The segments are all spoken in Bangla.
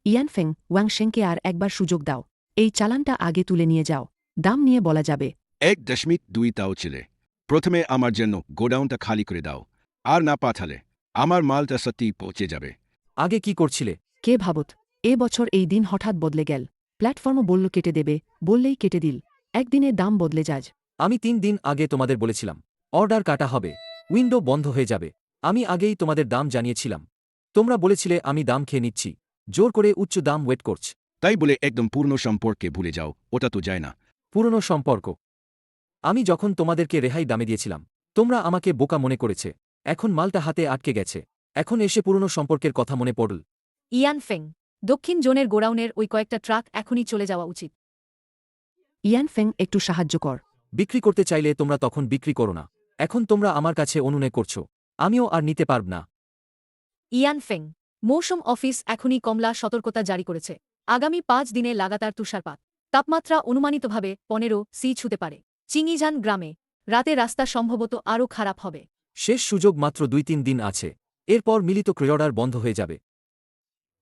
ইয়ান ফেং, ওয়াংশেংকে আর একবার সুযোগ দাও। এই চালানটা আগে তুলে নিয়ে যাও। দাম নিয়ে বলা যাবে। 1.2 তাও ছিলে। প্রথমে আমার জন্য গোডাউনটা খালি করে দাও। আর না পাঠালে আমার মালটা সত্যি পচে যাবে। আগে কি করছিলে? কে ভাবত এ বছর এই দিন হঠাৎ বদলে গেল। প্ল্যাটফর্মও বলল কেটে দেবে, বললেই কেটে দিল। একদিনে দাম বদলে যাজ। আমি 3 দিন আগে তোমাদের বলেছিলাম অর্ডার কাটা হবে, উইন্ডো বন্ধ হয়ে যাবে। আমি আগেই তোমাদের দাম জানিয়েছিলাম। তোমরা বলেছিলে আমি দাম খেয়ে নিচ্ছি, জোর করে উচ্চ দাম ওয়েট করছ। তাই বলে একদম পূর্ণ সম্পর্কে ভুলে যাও, ওটা তো যায় না। পুরনো সম্পর্ক? আমি যখন তোমাদেরকে রেহাই দামে দিয়েছিলাম তোমরা আমাকে বোকা মনে করেছে। এখন মালটা হাতে আটকে গেছে, এখন এসে পুরনো সম্পর্কের কথা মনে পড়ল। ইয়ান ফেং, দক্ষিণ জোনের গোডাউনের ওই কয়েকটা ট্রাক এখনই চলে যাওয়া উচিত। ইয়ান ফেং, একটু সাহায্য কর। বিক্রি করতে চাইলে তোমরা তখন বিক্রি করো না। এখন তোমরা আমার কাছে অনুনয় করছো, আমিও আর নিতে পারব না। ইয়ান ফেং, মৌসুম অফিস এখনই কমলা সতর্কতা জারি করেছে। আগামী 5 দিনে লাগাতার তুষারপাত। তাপমাত্রা অনুমানিতভাবে 15°C ছুতে পারে। চিংইঝান গ্রামে রাতে রাস্তা সম্ভবত আরও খারাপ হবে। শেষ সুযোগ মাত্র 2-3 দিন আছে, এরপর মিলিত ক্রেঅর্ডার বন্ধ হয়ে যাবে।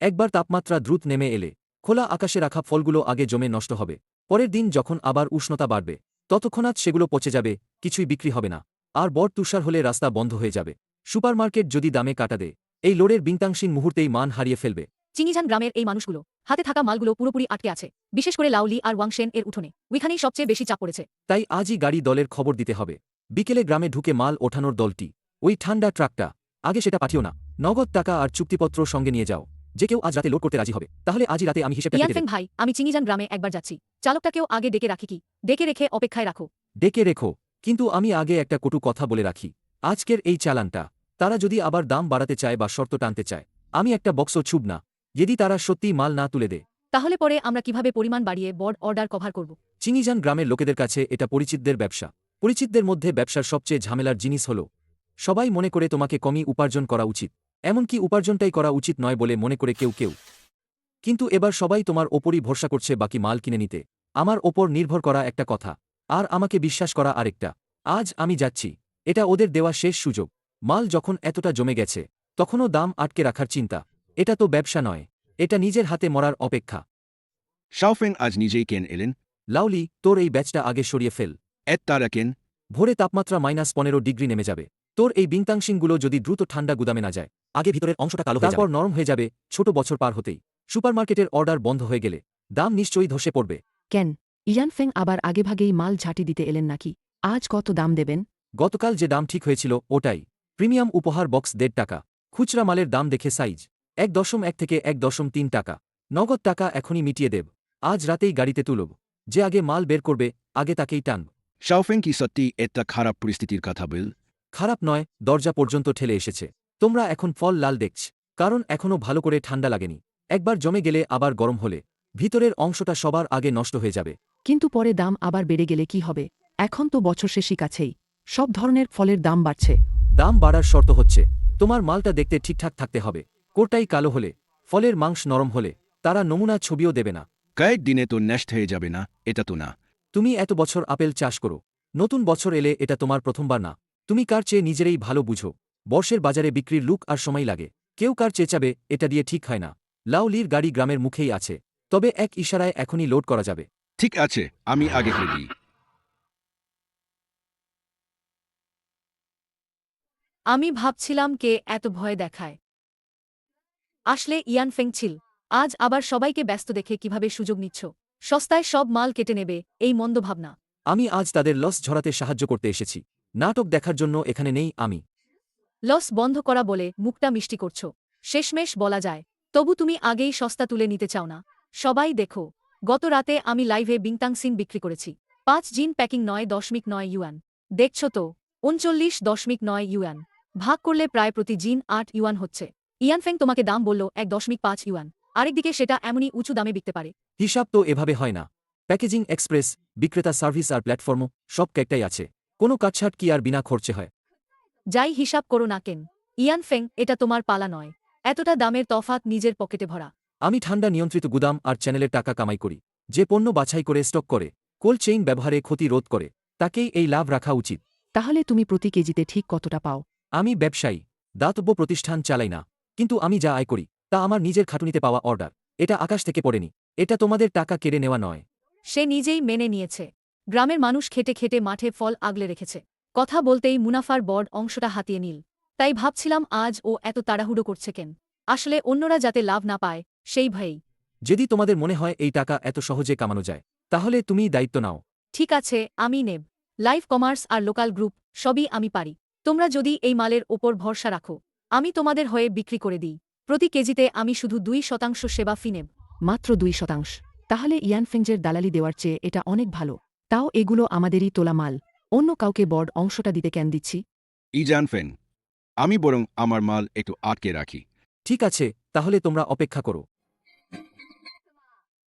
একবার তাপমাত্রা দ্রুত নেমে এলে খোলা আকাশে রাখা ফলগুলো আগে জমে নষ্ট হবে। পরের দিন যখন আবার উষ্ণতা বাড়বে ততক্ষণাৎ সেগুলো পচে যাবে, কিছুই বিক্রি হবে না। আর বড় তুষার হলে রাস্তা বন্ধ হয়ে যাবে। সুপারমার্কেট যদি দামে কাটা দেয় এই লোডের বিংতাংশিন মুহূর্তেই মান হারিয়ে ফেলবে। চিংইঝান গ্রামের এই মানুষগুলো হাতে থাকা মালগুলো পুরোপুরি আটকে আছে, বিশেষ করে লাউলি আর ওয়াংশেন এর উঠোনে। ওইখানেই সবচেয়ে বেশি চাপ পড়েছে। তাই আজই গাড়ি দলের খবর দিতে হবে। বিকেলে গ্রামে ঢুকে মাল ওঠানোর দলটি, ওই ঠান্ডা ট্রাকটা, আগে সেটা পাঠিও না। নগদ টাকা আর চুক্তিপত্র সঙ্গে নিয়ে যাও। যে কেউ আজ রাতে লোড করতে রাজি হবে তাহলে আজই রাতে আমি হিসেবটা ইয়ান কেটে ফেং দেব। ভাই, আমি চিংইঝান গ্রামে একবার যাচ্ছি। চালকটাকেও আগে ডেকে রাখি কি? ডেকে রেখে অপেক্ষায় রাখো। ডেকে রেখো, কিন্তু আমি আগে একটা কটু কথা বলে রাখি। আজকের এই চালানটা তারা যদি আবার দাম বাড়াতে চায় বা শর্ত টানতে চায় আমি একটা বক্সও ছুব না, যদি তারা সত্যিই মাল না তুলে দেয়। তাহলে পরে আমরা কিভাবে পরিমাণ বাড়িয়ে বড় অর্ডার কভার করব? চিংইঝান গ্রামের লোকেদের কাছে এটা পরিচিতদের ব্যবসা। পরিচিতদের মধ্যে ব্যবসার সবচেয়ে ঝামেলার জিনিস হল সবাই মনে করে তোমাকে কমই উপার্জন করা উচিত, এমনকি উপার্জনটাই করা উচিত নয় বলে মনে করে কেউ কেউ। কিন্তু এবার সবাই তোমার ওপরই ভরসা করছে বাকি মাল কিনে নিতে। আমার ওপর নির্ভর করা একটা কথা, আর আমাকে বিশ্বাস করা আরেকটা। আজ আমি যাচ্ছি, এটা ওদের দেওয়া শেষ সুযোগ। মাল যখন এতটা জমে গেছে তখনও দাম আটকে রাখার চিন্তা, এটা তো ব্যবসা নয়, এটা নিজের হাতে মরার অপেক্ষা। শাওফেং আজ নিজেই কেন এলেন। লাউলি, তোর এই ব্যাচটা আগে সরিয়ে ফেল। তারা কেন? ভোরে তাপমাত্রা -15 ডিগ্রি নেমে যাবে। তোর এই বিংতাংশিংগুলো যদি দ্রুত ঠান্ডা গুদামে না যায় আগে ভিতরের অংশটা কালো হয়ে যাবে, তারপর নরম হয়ে যাবে। ছোট বছর পার হতেই সুপারমার্কেটের অর্ডার বন্ধ হয়ে গেলে দাম নিশ্চয়ই ধসে পড়বে। কেন, ইয়ান ফেং আবার আগেভাগেই মাল ঝাঁটি দিতে এলেন নাকি? আজ কত দাম দেবেন? গতকাল যে দাম ঠিক হয়েছিল ওটাই। প্রিমিয়াম উপহার বক্স 1.5 টাকা। খুচরা মালের দাম দেখে সাইজ 1.1 থেকে 1.3 টাকা। নগদ টাকা এখনই মিটিয়ে দেব। আজ রাতেই গাড়িতে তুলব। যে আগে মাল বের করবে আগে তাকেই টানব। শাওফেং কি সত্যি একটা খারাপ পরিস্থিতির কথা বল? খারাপ নয়, দরজা পর্যন্ত ঠেলে এসেছে। তোমরা এখন ফল লাল দেখছ, কারণ এখনও ভালো করে ঠান্ডা লাগেনি। একবার জমে গেলে আবার গরম হলে ভিতরের অংশটা সবার আগে নষ্ট হয়ে যাবে। কিন্তু পরে দাম আবার বেড়ে গেলে কি হবে? এখন তো বছর শেষই কাছেই, সব ধরনের ফলের দাম বাড়ছে। দাম বাড়ার শর্ত হচ্ছে তোমার মালটা দেখতে ঠিকঠাক থাকতে হবে। কোরটাই কালো হলে, ফলের মাংস নরম হলে তারা নমুনা ছবিও দেবে না। কয়েক দিনে তো নষ্ট হয়ে যাবে না? এটা তো না। তুমি এত বছর আপেল চাষ করো, নতুন বছর এলে এটা তোমার প্রথমবার না। তুমি কার চেয়ে নিজেরই ভালো বুঝো। বর্ষের বাজারে বিক্রির লুক আর সময় লাগে। কেউ কার চেঁচাবে এটা দিয়ে ঠিক হয় না। লাউলির গাড়ি গ্রামের মুখেই আছে, তবে এক ইশারায় এখনই লোড করা যাবে। ঠিক আছে, আমি আগে করে দিই। আমি ভাবছিলাম কে এত ভয় দেখায়। আসলে ইয়ান ফেং ছিল। আজ আবার সবাইকে ব্যস্ত দেখে কিভাবে সুযোগ নিচ্ছ। সস্তায় সব মাল কেটে নেবে, এই মন্দ ভাবনা। আমি আজ তাদের লস ঝরাতে সাহায্য করতে এসেছি। নাটক দেখার জন্য এখানে নেই আমি। লস বন্ধ করা বলে মুখটা মিষ্টি করছ, শেষমেশ বলা যায়। তবু তুমি আগেই সস্তা তুলে নিতে চাও না। সবাই দেখো, গত রাতে আমি লাইভে বিংতাংসিন বিক্রি করেছি 5 জিন প্যাকিং 9.9 ইউয়ান। দেখছ তো, 39.9 ইউয়ান। ভাগ করলে প্রায় প্রতি জিন 8 ইউয়ান হচ্ছে। ইয়ান ফেং তোমাকে দাম বলল 1.5 ইউয়ান। আরেকদিকে সেটা এমনই উঁচু দামে বিকতে পারে। হিসাব তো এভাবে হয় না। প্যাকেজিং এক্সপ্রেস, বিক্রেতা সার্ভিস আর প্ল্যাটফর্মও সব ক্যাকটাই আছে। কোনো কাটছাট কি আর বিনা খরচে হয়? যাই হিসাব করো না কেন, ইয়ান ফেং, এটা তোমার পালা নয়। এতটা দামের তফাৎ নিজের পকেটে ভরা। আমি ঠান্ডা নিয়ন্ত্রিত গুদাম আর চ্যানেলের টাকা কামাই করি। যে পণ্য বাছাই করে স্টক করে, কোল্ড চেইন ব্যবহারে ক্ষতি রোধ করে, তাকেই এই লাভ রাখা উচিত। তাহলে তুমি প্রতি কেজিতে ঠিক কতটা পাও? আমি ব্যবসায়ী, দাতব্য প্রতিষ্ঠান চালাই না। কিন্তু আমি যা আয় করি তা আমার নিজের খাটুনিতে পাওয়া অর্ডার। এটা আকাশ থেকে পড়েনি। এটা তোমাদের টাকা কেড়ে নেওয়া নয়। সে নিজেই মেনে নিয়েছে। গ্রামের মানুষ খেটে খেটে মাঠে ফল আগলে রেখেছে। কথা বলতেই মুনাফার বড় অংশটা হাতিয়ে নিল। তাই ভাবছিলাম আজ ও এত তাড়াহুড়ো করছে কেন। আসলে অন্যরা যাতে লাভ না পায় সেই ভয়েই। যদি তোমাদের মনে হয় এই টাকা এত সহজে কামানো যায়, তাহলে তুমিই দায়িত্ব নাও। ঠিক আছে, আমি নেব। লাইভ কমার্স আর লোকাল গ্রুপ সবই আমি পারি। তোমরা যদি এই মালের ওপর ভরসা রাখো, আমি তোমাদের হয়ে বিক্রি করে দিই। প্রতি কেজিতে আমি শুধু 2% সেবা ফি নেব। মাত্র 2%। তাহলে ইয়ানফেংজের দালালি দেওয়ার চেয়ে এটা অনেক ভালো। তাও এগুলো আমাদেরই তোলা মাল। অন্য কাউকে বড় অংশটা দিতে কেন দিচ্ছি? ইজানফেং, আমি বরং আমার মাল একটু আটকে রাখি। ঠিক আছে, তাহলে তোমরা অপেক্ষা করো।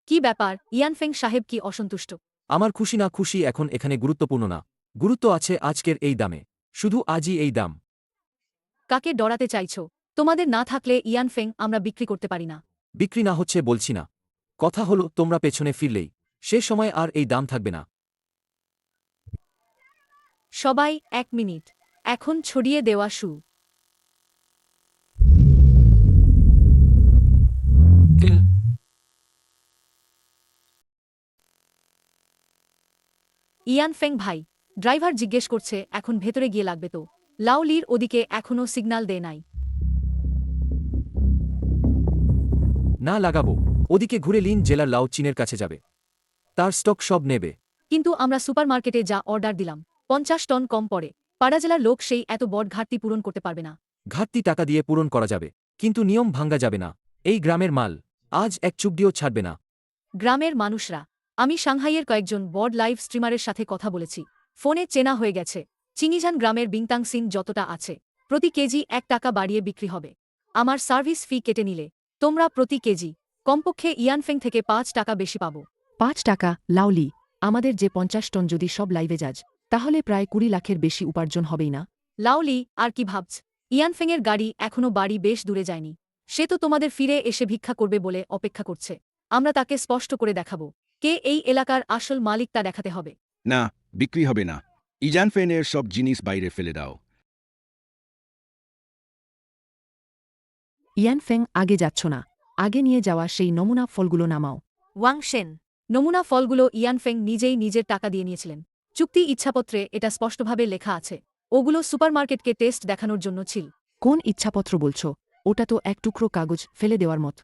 কি ব্যাপার, ইয়ানফেং সাহেব কি অসন্তুষ্ট? আমার খুশি না খুশি এখন এখানে গুরুত্বপূর্ণ না। গুরুত্ব আছে আজকের এই দামে। শুধু আজই এই দাম। কাকে ডরাতে চাইছ? তোমাদের না থাকলে ইয়ানফেং আমরা বিক্রি করতে পারি না। বিক্রি না হচ্ছে বলছি না। কথা হলো তোমরা পেছনে ফিরলেই সে সময় আর এই দাম থাকবে না। সবাই 1 মিনিট। এখন ছড়িয়ে দেওয়া শু। ইয়ানফেং ভাই, ড্রাইভার জিজ্ঞেস করছে এখন ভেতরে গিয়ে লাগবে তো। লাউলির ওদিকে এখনও সিগন্যাল দেয় নাই। না লাগাবো। ওদিকে ঘুরে লিন জেলার লাউ চীনের কাছে যাবে। তার স্টক সব নেবে। কিন্তু আমরা সুপারমার্কেটে যা অর্ডার দিলাম 50 টন কম পড়ে। পাড়া জেলার লোক সেই এত বড় ঘাটতি পূরণ করতে পারবে না। ঘাটতি টাকা দিয়ে পূরণ করা যাবে, কিন্তু নিয়ম ভাঙ্গা যাবে না। এই গ্রামের মাল আজ এক চুপডিও ছাড়বে না। গ্রামের মানুষরা, আমি সাংহাইয়ের কয়েকজন বড় লাইভ স্ট্রিমারের সাথে কথা বলেছি। ফোনে চেনা হয়ে গেছে। চিনিজান গ্রামের বিংতাংসিন যতটা আছে প্রতি কেজি 1 টাকা বাড়িয়ে বিক্রি হবে। আমার সার্ভিস ফি কেটে নিলে তোমরা প্রতি কেজি কমপক্ষে ইয়ানফেং থেকে 5 টাকা বেশি পাবো। 5 টাকা? লাউলি, আমাদের যে 50 টন যদি সব লাইভে যাজ, তাহলে প্রায় 20 লাখের বেশি উপার্জন হবেই না? লাউলি, আর কি ভাবছ? ইয়ানফেংয়ের গাড়ি এখনও বাড়ি বেশ দূরে যায়নি। সে তো তোমাদের ফিরে এসে ভিক্ষা করবে বলে অপেক্ষা করছে। আমরা তাকে স্পষ্ট করে দেখাবো কে এই এলাকার আসল মালিক তা দেখাতে হবে। না, বিক্রি হবে না। ইজানফেনের সব জিনিস বাইরে ফেলে দাও। ইয়ানফেং, আগে যাচ্ছ না। আগে নিয়ে যাওয়া সেই নমুনা ফলগুলো নামাও। ওয়াংশেন, নমুনা ফলগুলো ইয়ানফেং নিজেই নিজের টাকা দিয়ে নিয়েছিলেন। চুক্তি ইচ্ছাপত্রে এটা স্পষ্টভাবে লেখা আছে। ওগুলো সুপারমার্কেটকে টেস্ট দেখানোর জন্য ছিল। কোন ইচ্ছাপত্র বলছো? ওটা তো এক টুকরো কাগজ ফেলে দেওয়ার মত।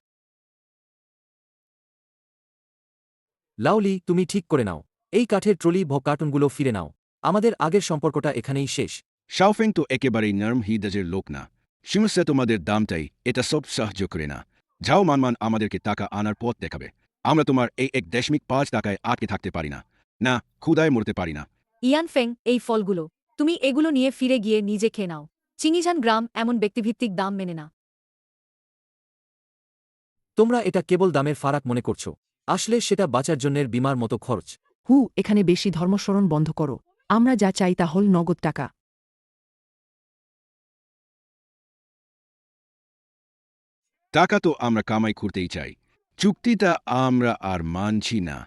লাউলি, তুমি ঠিক করে নাও। এই কাঠের ট্রলি কার্টুনগুলো ফিরে নাও। আমাদের আগের সম্পর্কটা এখানেই শেষ। শাওফেং তো একেবারেই নরম হৃদয়ের লোক না। সমস্যা তোমাদের দামটাই, এটা সব সাহায্য করে না। যাও, মানমান আমাদেরকে টাকা আনার পথ দেখাবে। আমরা তোমার এই 1.5 টাকায় আটকে থাকতে পারি না। না, ক্ষুধায় মরতে পারি না। ইয়ানফেং, এই ফলগুলো তুমি এগুলো নিয়ে ফিরে গিয়ে নিজে খেয়ে নাও। চিনিজান গ্রাম এমন ব্যক্তিভিত্তিক দাম মেনে না। তোমরা এটা কেবল দামের ফারাক মনে করছো। আসলে সেটা বাঁচার জন্যের বিমার মতো খরচ। এখানে বেশি ধর্মস্মরণ বন্ধ করো। আমরা যা চাই তা হল নগদ টাকা। টাকা তো আমরা কামাই করতেই চাই। চুক্তিটা আমরা আর মানছি না।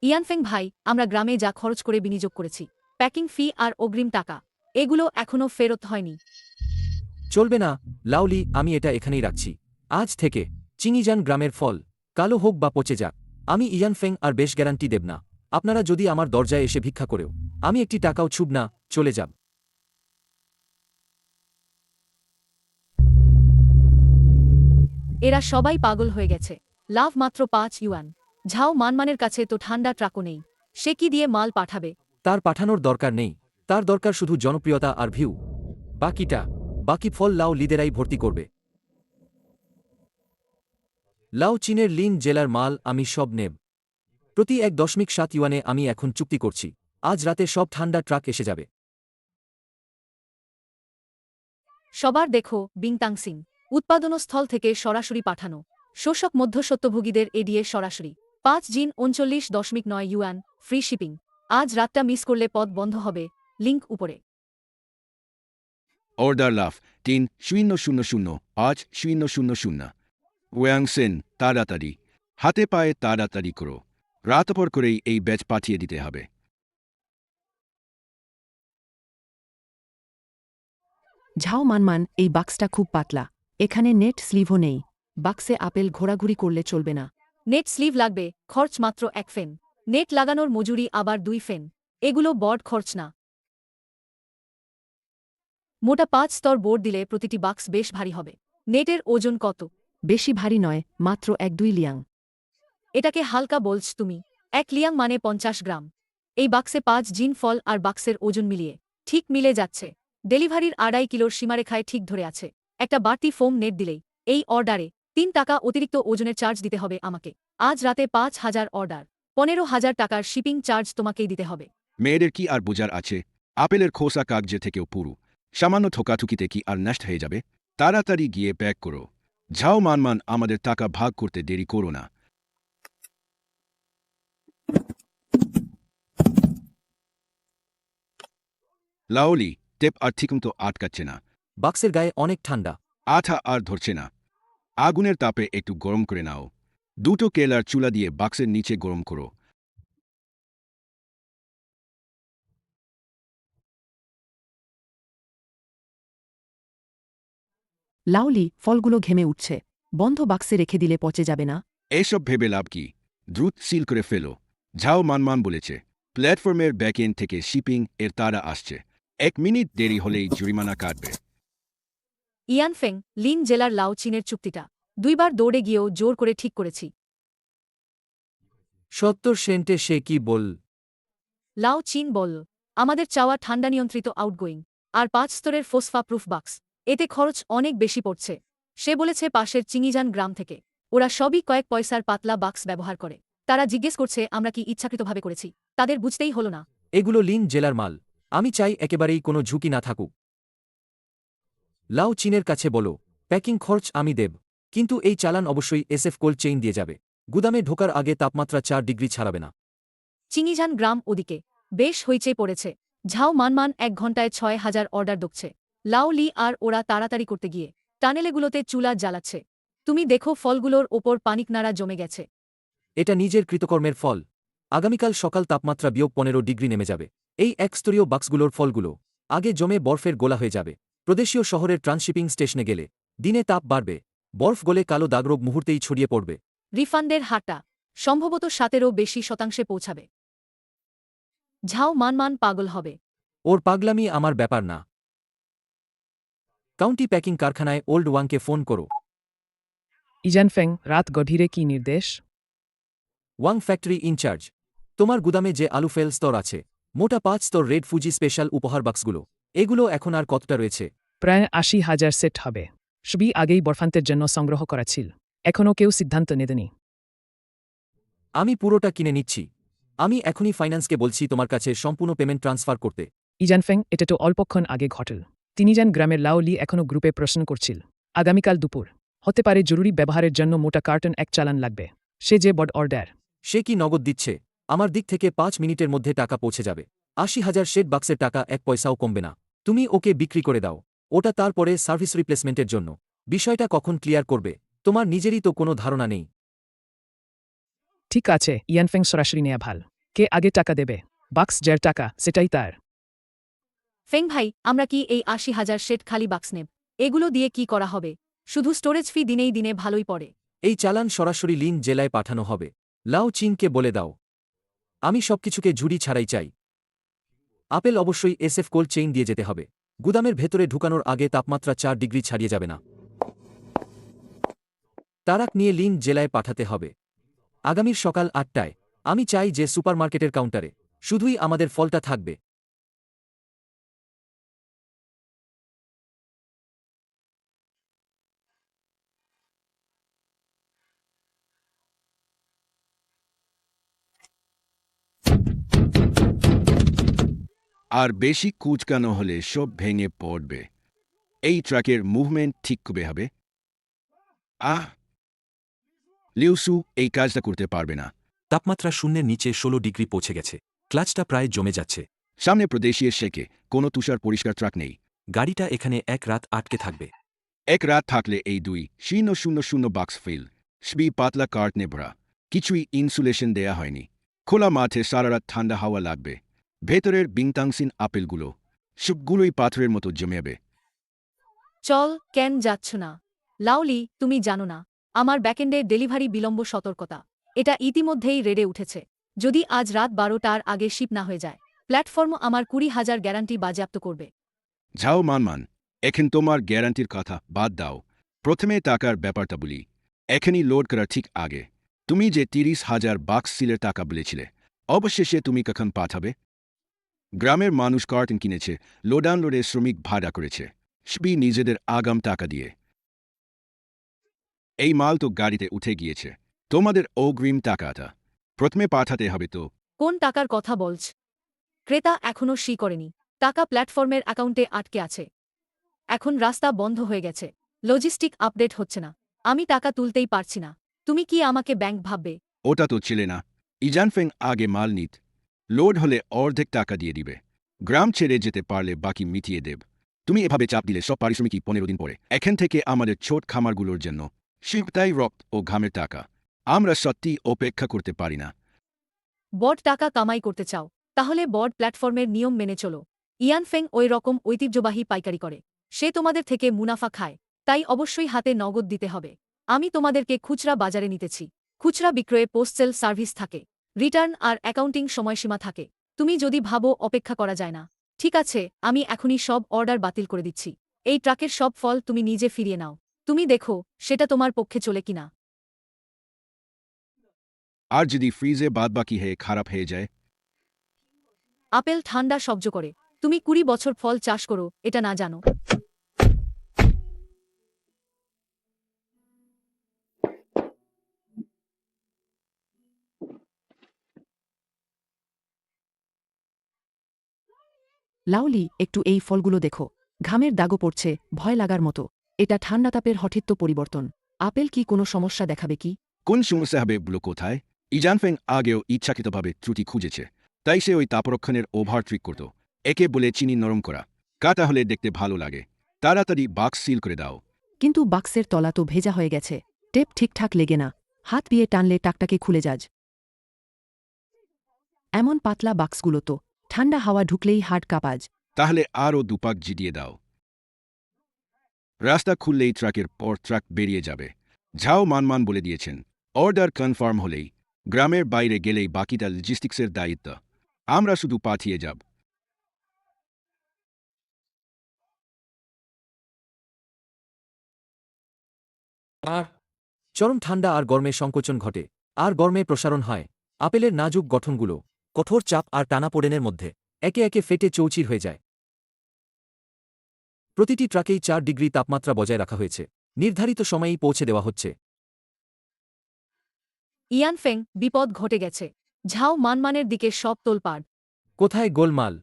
ইয়ানফেং ভাই, আমরা গ্রামে যা খরচ করে বিনিয়োগ করেছি, প্যাকিং ফি আর অগ্রিম টাকা, এগুলো এখনও ফেরত হয়নি। চলবে না লাউলি, আমি এটা এখানেই রাখছি। আজ থেকে চিনিজান গ্রামের ফল কালো হোক বা পচে যাক, আমি ইয়ানফেং আর বেশ গ্যারান্টি দেব না। আপনারা যদি আমার দরজায় এসে ভিক্ষা করেও আমি একটি টাকাও ছুব না, চলে যাব। এরা সবাই পাগল হয়ে গেছে। লাভ মাত্র 5 ইউয়ান। ঝাও মানমানের কাছে তো ঠান্ডা ট্রাকও নেই। সে কি দিয়ে মাল পাঠাবে? তার পাঠানোর দরকার নেই। তার দরকার শুধু জনপ্রিয়তা আর ভিউ। বাকি ফল লাউ লিদেরাই ভর্তি করবে। লাউ চীনের লিন জেলার মাল আমি সব নেব। প্রতি 1.7 ইউয়ানে আমি এখন চুক্তি করছি। আজ রাতে সব ঠান্ডা ট্রাক এসে যাবে। সবার দেখো, বিংতাংসিং উৎপাদনস্থল থেকে সরাসরি পাঠানো। শোষক মধ্যস্বত্বভোগীদের এডিয়ে সরাসরি 5 জিন 39.9 ইউয়ান, ফ্রি শিপিং। আজ রাতটা মিস করলে পথ বন্ধ হবে। লিংক উপরে। অর্ডার লাভ 3.000 8.000। ওয়াংসেন, তাড়াতাড়ি, হাতে পায়ে তাড়াতাড়ি করো। রাতপর করেই এই ব্যাচ পাঠিয়ে দিতে হবে। ঝাও মানমান, এই বাক্সটা খুব পাতলা। এখানে নেট স্লিভও নেই। বাক্সে আপেল ঘোরাঘুরি করলে চলবে না। নেট স্লিভ লাগবে, খরচ মাত্র 1 ফেন। নেট লাগানোর মজুরি আবার 2 ফেন। এগুলো বড় খরচ না। মোটা 5 স্তর বোর্ড দিলে প্রতিটি বাক্স বেশ ভারী হবে। নেটের ওজন কত? বেশি ভারী নয়, মাত্র 1-2 লিয়াং। এটাকে হালকা বলছ তুমি। 1 লিয়াং মানে 50 গ্রাম। এই বাক্সে 5 জিন ফল আর বাক্সের ওজন মিলিয়ে ঠিক মিলে যাচ্ছে। ডেলিভারির 2.5 কিলোর সীমারেখায় ঠিক ধরে আছে। একটা বাড়তি ফোম নেট দিলেই এই অর্ডারে 3 টাকা অতিরিক্ত ওজনের চার্জ দিতে হবে আমাকে। আজ রাতে 5,000 অর্ডার, 15,000 টাকার শিপিং চার্জ তোমাকেই দিতে হবে। মেয়েদের কি আর বোঝার আছে? আপেলের খোসা কাগজে থেকেও পুরু। সামান্য ঠোকাঠুকিতে কি আর নষ্ট হয়ে যাবে? তাড়াতাড়ি গিয়ে প্যাক করো। যাও মানমান, আমাদের টাকা ভাগ করতে দেরি করো না। লাওলি, টেপ আর ঠিকমতো আটকাচ্ছে না। বাক্সের গায়ে অনেক ঠান্ডা। আঠা আর ধরছে না। আগুনের তাপে একটু গরম করে নাও। দুটো কেলার চুলা দিয়ে বাক্সের নিচে গরম করো। লাউলি, ফলগুলো ঘেমে উঠছে। বন্ধ বাক্সে রেখে দিলে পচে যাবে না? এসব ভেবে লাভ কি? দ্রুত সিল করে ফেলো। ঝাও মানমান বলেছে। প্ল্যাটফর্মের ব্যাকএন্ড থেকে শিপিং এর তারা আসছে। 1 মিনিট দেরি হলেই জরিমানা কাটবে। ইয়ানফেং, লিন জেলার লাও চীনের চুক্তিটা 2 বার দৌড়ে গিয়েও জোর করে ঠিক করেছি। 70 সেন্টে সে কি বল? লাও চীন বলল, আমাদের চাওয়া ঠান্ডা নিয়ন্ত্রিত আউটগোয়িং আর 5 স্তরের ফোসফা প্রুফ বাক্স। এতে খরচ অনেক বেশি পড়ছে। সে বলেছে পাশের চিঙিজান গ্রাম থেকে ওরা সবই কয়েক পয়সার পাতলা বাক্স ব্যবহার করে। তারা জিজ্ঞেস করছে আমরা কি ইচ্ছাকৃতভাবে করেছি। তাদের বুঝতেই হলো না। এগুলো লিন জেলার মাল। আমি চাই একেবারেই কোনো ঝুঁকি না থাকুক। লাও চীনের কাছে বলো, প্যাকিং খরচ আমি দেব, কিন্তু এই চালান অবশ্যই এসএফ কোল্ড চেইন দিয়ে যাবে। গুদামে ঢোকার আগে তাপমাত্রা 4 ডিগ্রি ছাড়াবে না। চিঙিজান গ্রাম ওদিকে বেশ হইচই পড়েছে। ঝাও মানমান 1 ঘন্টায় 6,000 অর্ডার দোকছে। লাও লি আর ওরা তাড়াতাড়ি করতে গিয়ে টানেলেগুলোতে চুলা জ্বালাচ্ছে। তুমি দেখো ফলগুলোর ওপর পানিকনাড়া জমে গেছে। এটা নিজের কৃতকর্মের ফল। আগামীকাল সকাল তাপমাত্রা -15 ডিগ্রি নেমে যাবে। এই একস্তরীয় বাক্সগুলোর ফলগুলো আগে জমে বরফের গোলা হয়ে যাবে। প্রদেশীয় শহরের ট্রান্সশিপিং স্টেশনে গেলে দিনে তাপ বাড়বে, বরফ গলে কালো দাগরোগ মুহূর্তেই ছড়িয়ে পড়বে। রিফান্ডের হারটা সম্ভবত 7-এরও বেশি শতাংশে পৌঁছাবে। ঝাও মানমান পাগল হবে। ওর পাগলামি আমার ব্যাপার না। কাউন্টি প্যাকিং কারখানায় ওল্ড ওয়াংকে ফোন করো। ইজানফেং, রাত গভীরে কি নির্দেশ? ওয়াং ফ্যাক্টরি ইনচার্জ, তোমার গুদামে যে আলু ফেল স্তর আছে, মোটা 5 স্তর রেড ফুজি স্পেশাল উপহার বাক্সগুলো, এগুলো এখন আর কতটা রয়েছে? প্রায় 80,000 সেট হবে। সবই আগেই বরফান্তের জন্য সংগ্রহ করা ছিল। এখনও কেউ সিদ্ধান্ত নেদেনি। আমি পুরোটা কিনে নিচ্ছি। আমি এখনই ফাইন্যান্সকে বলছি তোমার কাছে সম্পূর্ণ পেমেন্ট ট্রান্সফার করতে। ইজানফেং, এটা তো অল্পক্ষণ আগে ঘটল। তিনি যান গ্রামের লাওলি এখনও গ্রুপে প্রশ্ন করছিল। আগামীকাল দুপুর হতে পারে জরুরি ব্যবহারের জন্য মোটা কার্টন 1 চালান লাগবে। সে যে বড় অর্ডার। সে কি নগদ দিচ্ছে? আমার দিক থেকে 5 মিনিটের মধ্যে টাকা পৌঁছে যাবে। 80,000 শেড বাক্সের টাকা 1 পয়সাও কমবে না। তুমি ওকে বিক্রি করে দাও। ওটা তারপরে সার্ভিস রিপ্লেসমেন্টের জন্য। বিষয়টা কখন ক্লিয়ার করবে তোমার নিজেরই তো কোনো ধারণা নেই। ঠিক আছে, ইয়ানফেং, সরাসরি নেয়া ভাল। কে আগে টাকা দেবে? বাক্স যার টাকা, সেটাই তার। ফেং ভাই, আমরা কি এই 80,000 সেট খালি বাক্স নেব? এগুলো দিয়ে কি করা হবে? শুধু স্টোরেজ ফি দিনেই দিনে ভালোই পড়ে। এই চালান সরাসরি লিন জেলায় পাঠানো হবে। লাও চীনকে বলে দাও আমি সবকিছুকে ঝুড়ি ছাড়াই চাই। আপেল অবশ্যই এসএফ কোল্ড চেইন দিয়ে যেতে হবে। গুদামের ভেতরে ঢুকানোর আগে তাপমাত্রা 4 ডিগ্রি ছাড়িয়ে যাবে না। তারাক নিয়ে লিন জেলায় পাঠাতে হবে আগামীর সকাল 8টায়। আমি চাই যে সুপারমার্কেটের কাউন্টারে শুধুই আমাদের ফলটা থাকবে। আর বেশি কুচকানো হলে সব ভেঙে পড়বে। এই ট্রাকের মুভমেন্ট ঠিক কবে হবে? লিউসু এই কাজটা করতে পারবে না। তাপমাত্রা শূন্যের নিচে 16 ডিগ্রি পৌঁছে গেছে। ক্লাচটা প্রায় জমে যাচ্ছে। সামনে প্রদেশীয় শেখে কোনো তুষার পরিষ্কার ট্রাক নেই। গাড়িটা এখানে 1 রাত আটকে থাকবে। 1 রাত থাকলে এই 2,000 বাক্স ফিল সবই পাতলা কার্টনে ভরা। কিছুই ইনসুলেশন দেয়া হয়নি। খোলা মাঠে সারা রাত ঠান্ডা হাওয়া লাগবে। ভেতরের বিংতাংসিন আপেলগুলো সবগুলোই পাথরের মতো জমে যাবে। চল, কেন যাচ্ছ না? লাওলি, তুমি জানো না আমার ব্যাকএন্ডে ডেলিভারি বিলম্ব সতর্কতা। এটা ইতিমধ্যেই রেডে উঠেছে। যদি আজ রাত 12টার আগে শিপ না হয়ে যায়, প্ল্যাটফর্ম আমার 20,000 গ্যারান্টি বাজেয়াপ্ত করবে। যাও মানমান, এখন তোমার গ্যারান্টির কথা বাদ দাও। প্রথমে টাকার ব্যাপারটা বলি। এখনই লোড করার ঠিক আগে তুমি যে 30,000 বাক্স সিলের টাকা বলেছিলে, অবশেষে তুমি কখন পাঠাবে? গ্রামের মানুষ কার্টন কিনেছে, লোড আনলোডে শ্রমিক ভাড়া করেছে, সবই নিজেদের আগাম টাকা দিয়ে। এই মাল তো গাড়িতে উঠে গিয়েছে। তোমাদের অগ্রিম টাকাটা প্রথমে পাঠাতে হবে তো। কোন টাকার কথা বলছ? ক্রেতা এখনও সই করেনি। টাকা প্ল্যাটফর্মের অ্যাকাউন্টে আটকে আছে। এখন রাস্তা বন্ধ হয়ে গেছে, লজিস্টিক আপডেট হচ্ছে না, আমি টাকা তুলতেই পারছি না। তুমি কি আমাকে ব্যাংক ভাববে? ওটা তো ছিলে না। ইজানফেং আগে মাল নিত, লোড হলে অর্ধেক টাকা দিয়ে দিবে। গ্রাম ছেড়ে যেতে পারলে বাকি মিটিয়ে দেব। তুমি এভাবে চাপ দিলে সব পারিশ্রমিকই 15 দিন পরে। এখান থেকে আমাদের ছোট খামারগুলোর জন্য শিল্পটাই রক্ত ও ঘামের টাকা। আমরা সত্যি অপেক্ষা করতে পারি না। বড় টাকা কামাই করতে চাও, তাহলে বড় প্ল্যাটফর্মের নিয়ম মেনে চলো। ইয়ানফেং ওই রকম ঐতিহ্যবাহী পাইকারি করে। সে তোমাদের থেকে মুনাফা খায়, তাই অবশ্যই হাতে নগদ দিতে হবে। আমি তোমাদেরকে খুচরা বাজারে নিতেছি। খুচরা বিক্রয়ে পোস্টসেল সার্ভিস থাকে, রিটার্ন আর অ্যাকাউন্টিং সময়সীমা থাকে। তুমি যদি ভাবো অপেক্ষা করা যায় না, ঠিক আছে, আমি এখনই সব অর্ডার বাতিল করে দিচ্ছি। এই ট্রাকের সব ফল তুমি নিজে ফিরিয়ে নাও। তুমি দেখো সেটা তোমার পক্ষে চলে কিনা। আর যদি ফ্রিজে বাদবাকি হয়ে খারাপ হয়ে যায়? আপেল ঠান্ডা সহ্য করে। তুমি 20 বছর ফল চাষ করো, এটা না জানো? লাউলি, একটু এই ফলগুলো দেখো। ঘামের দাগও পড়ছে, ভয় লাগার মতো। এটা ঠান্ডাতাপের হঠিত্য পরিবর্তন। আপেল কি কোনো সমস্যা দেখাবে কি? কোন সমস্যা হবে বলো কোথায়? ইজানফেং আগেও ইচ্ছাকৃতভাবে ত্রুটি খুঁজেছে, তাই সে ওই তাপরক্ষণের ওভারট্রিক করত। একে বলে চিনি নরম করা। কাটা হলে দেখতে ভালো লাগে। তাড়াতাড়ি বাক্স সিল করে দাও। কিন্তু বাক্সের তলা তো ভেজা হয়ে গেছে, টেপ ঠিকঠাক লেগে না। হাত দিয়ে টানলে টাকটাকে খুলে যাজ। এমন পাতলা বাক্সগুলো তো ঠান্ডা হাওয়া ঢুকলেই হাড় কাঁপাজ। তাহলে আরও দুপাক জিটিয়ে দাও। রাস্তা খুললেই ট্রাকের পর ট্রাক বেরিয়ে যাবে। ঝাও মানমান বলে দিয়েছেন, অর্ডার কনফার্ম হলেই, গ্রামের বাইরে গেলেই বাকিটা লজিস্টিক্সের দায়িত্ব। আমরা শুধু পাঠিয়ে যাব। আর চরম ঠান্ডা আর গরমে সংকোচন ঘটে, আর গরমে প্রসারণ হয়। আপেলের নাজুক গঠনগুলো কঠোর চাপ আর টানাপোড়েনের মধ্যে একে একে ফেটে চৌচির হয়ে যায়। প্রতিটি ট্রাকেই 4 ডিগ্রি তাপমাত্রা বজায় রাখা হয়েছে, নির্ধারিত সময়েই পৌঁছে দেওয়া হচ্ছে। ইয়ানফেং, বিপদ ঘটে গেছে। ঝাও মানমানের দিকে সব তোলপাড়। কোথায় গোলমাল?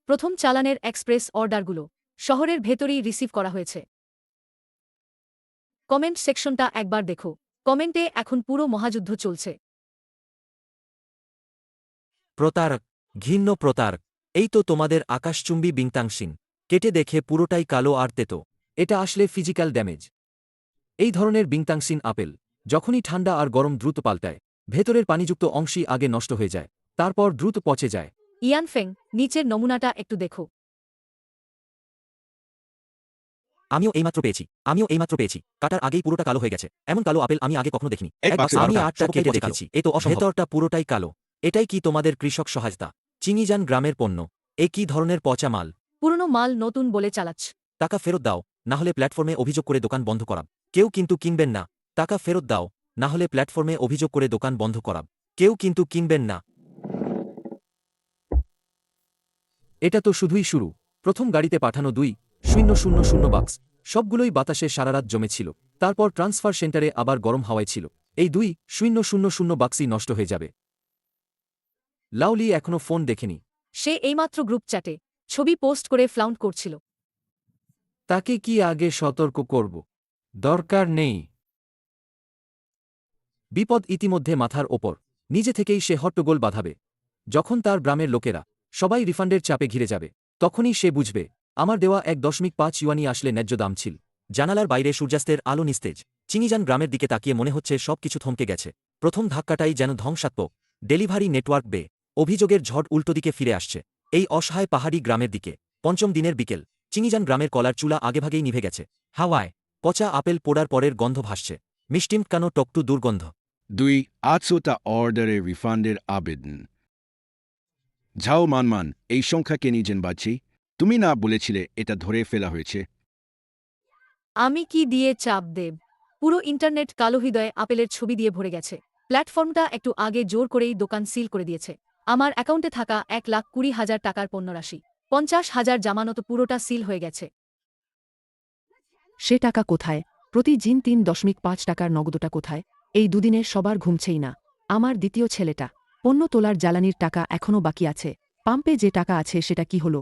প্রথম চালানের এক্সপ্রেস অর্ডারগুলো শহরের ভেতরেই রিসিভ করা হয়েছে। কমেন্ট সেকশনটা একবার দেখো। কমেন্টে এখন পুরো মহাযুদ্ধ চলছে। প্রতারক, ঘৃণ্য প্রতারক। এই তো তোমাদের আকাশচুম্বী বিংতাংশিন। কেটে দেখে পুরোটাই কালো আর তেতো। এটা আসলে ফিজিক্যাল ড্যামেজ। এই ধরনের বিংতাংশিন আপেল যখনই ঠান্ডা আর গরম দ্রুত পাল্টায়, ভেতরের পানিযুক্ত অংশই আগে নষ্ট হয়ে যায়, তারপর দ্রুত পচে যায়। ইয়ানফেং, নিচের নমুনাটা একটু দেখো। আমিও এইমাত্র পেয়েছি। কাটার আগেই পুরোটা কালো হয়ে গেছে। এমন কালো আপেল আমি আগে কখনো দেখিনি। এক এক বাক্সে বাক্সে আমি 12টা, 8টা সব কেটে পচে দেখেছি। কালো। এ তো অসম্ভব। ভেতরটা পুরোটাই কালো। এটাই কি তোমাদের কৃষক সহায়তা? চিনিজান গ্রামের পণ্য। এ কি ধরনের পচা মাল? পুরনো মাল নতুন বলে চালাচ্ছ। টাকা ফেরত দাও, না হলে প্ল্যাটফর্মে অভিযোগ করে দোকান বন্ধ করাব। কেউ কিন্তু কিনবেন না। টাকা ফেরত দাও, না হলে প্ল্যাটফর্মে অভিযোগ করে দোকান বন্ধ করাব। কেউ কিন্তু কিনবেন না। এটা তো শুধুই শুরু। প্রথম গাড়িতে পাঠানো 2,000 বাক্স সবগুলোই বাতাসে সারারাত জমেছিল। তারপর ট্রান্সফার সেন্টারে আবার গরম হাওয়ায় ছিল। এই 2,000 বাক্সই নষ্ট হয়ে যাবে। লাউলি এখনো ফোন দেখেনি। সে এইমাত্র গ্রুপ চ্যাটে ছবি পোস্ট করে ফ্লাউন্ট করছিল। তাকে কি আগে সতর্ক করব? দরকার নেই। বিপদ ইতিমধ্যে মাথার ওপর। নিজে থেকেই সে হট্টগোল বাঁধাবে। যখন তার গ্রামের লোকেরা সবাই রিফান্ডের চাপে ঘিরে যাবে, তখনই সে বুঝবে আমার দেওয়া 1.5 ইউয়ানি আসলে ন্যায্য দাম ছিল। জানালার বাইরে সূর্যাস্তের আলো নিস্তেজ। চিনিজান গ্রামের দিকে তাকিয়ে মনে হচ্ছে সবকিছু থমকে গেছে। প্রথম ধাক্কাটাই যেন ধ্বংসাত্মক। ডেলিভারি নেটওয়ার্ক বে। অভিযোগের ঝড় উল্টো দিকে ফিরে আসছে, এই অসহায় পাহাড়ি গ্রামের দিকে। পঞ্চম দিনের বিকেল। চিনিজান গ্রামের কলার চুলা আগেভাগেই নিভে গেছে। হাওয়ায় পচা আপেল পোড়ার পরের গন্ধ ভাসছে। মিষ্টিম কানো টকটু দুর্গন্ধ। 2. 800টা অর্ডারে রিফান্ডের আবেদন। যাও মানমান, এই সংখ্যা কে নিজেন বাচ্চি? তুমি না বলেছিলে এটা ধরে ফেলা হয়েছে? আমি কি দিয়ে চাপ দেব? পুরো ইন্টারনেট কালো হৃদয়ে আপেলের ছবি দিয়ে ভরে গেছে। প্ল্যাটফর্মটা একটু আগে জোর করেই দোকান সিল করে দিয়েছে। আমার অ্যাকাউন্টে থাকা 1,20,000 টাকার পণ্যরাশি, 50,000 জামানত পুরোটা সিল হয়ে গেছে। সে টাকা কোথায়? প্রতি জিন 3.5 টাকার নগদটা কোথায়? এই দুদিনে সবার ঘুমছেই না। আমার দ্বিতীয় ছেলেটা। পণ্য তোলার জ্বালানির টাকা এখনও বাকি আছে। পাম্পে যে টাকা আছে সেটা কি হলো?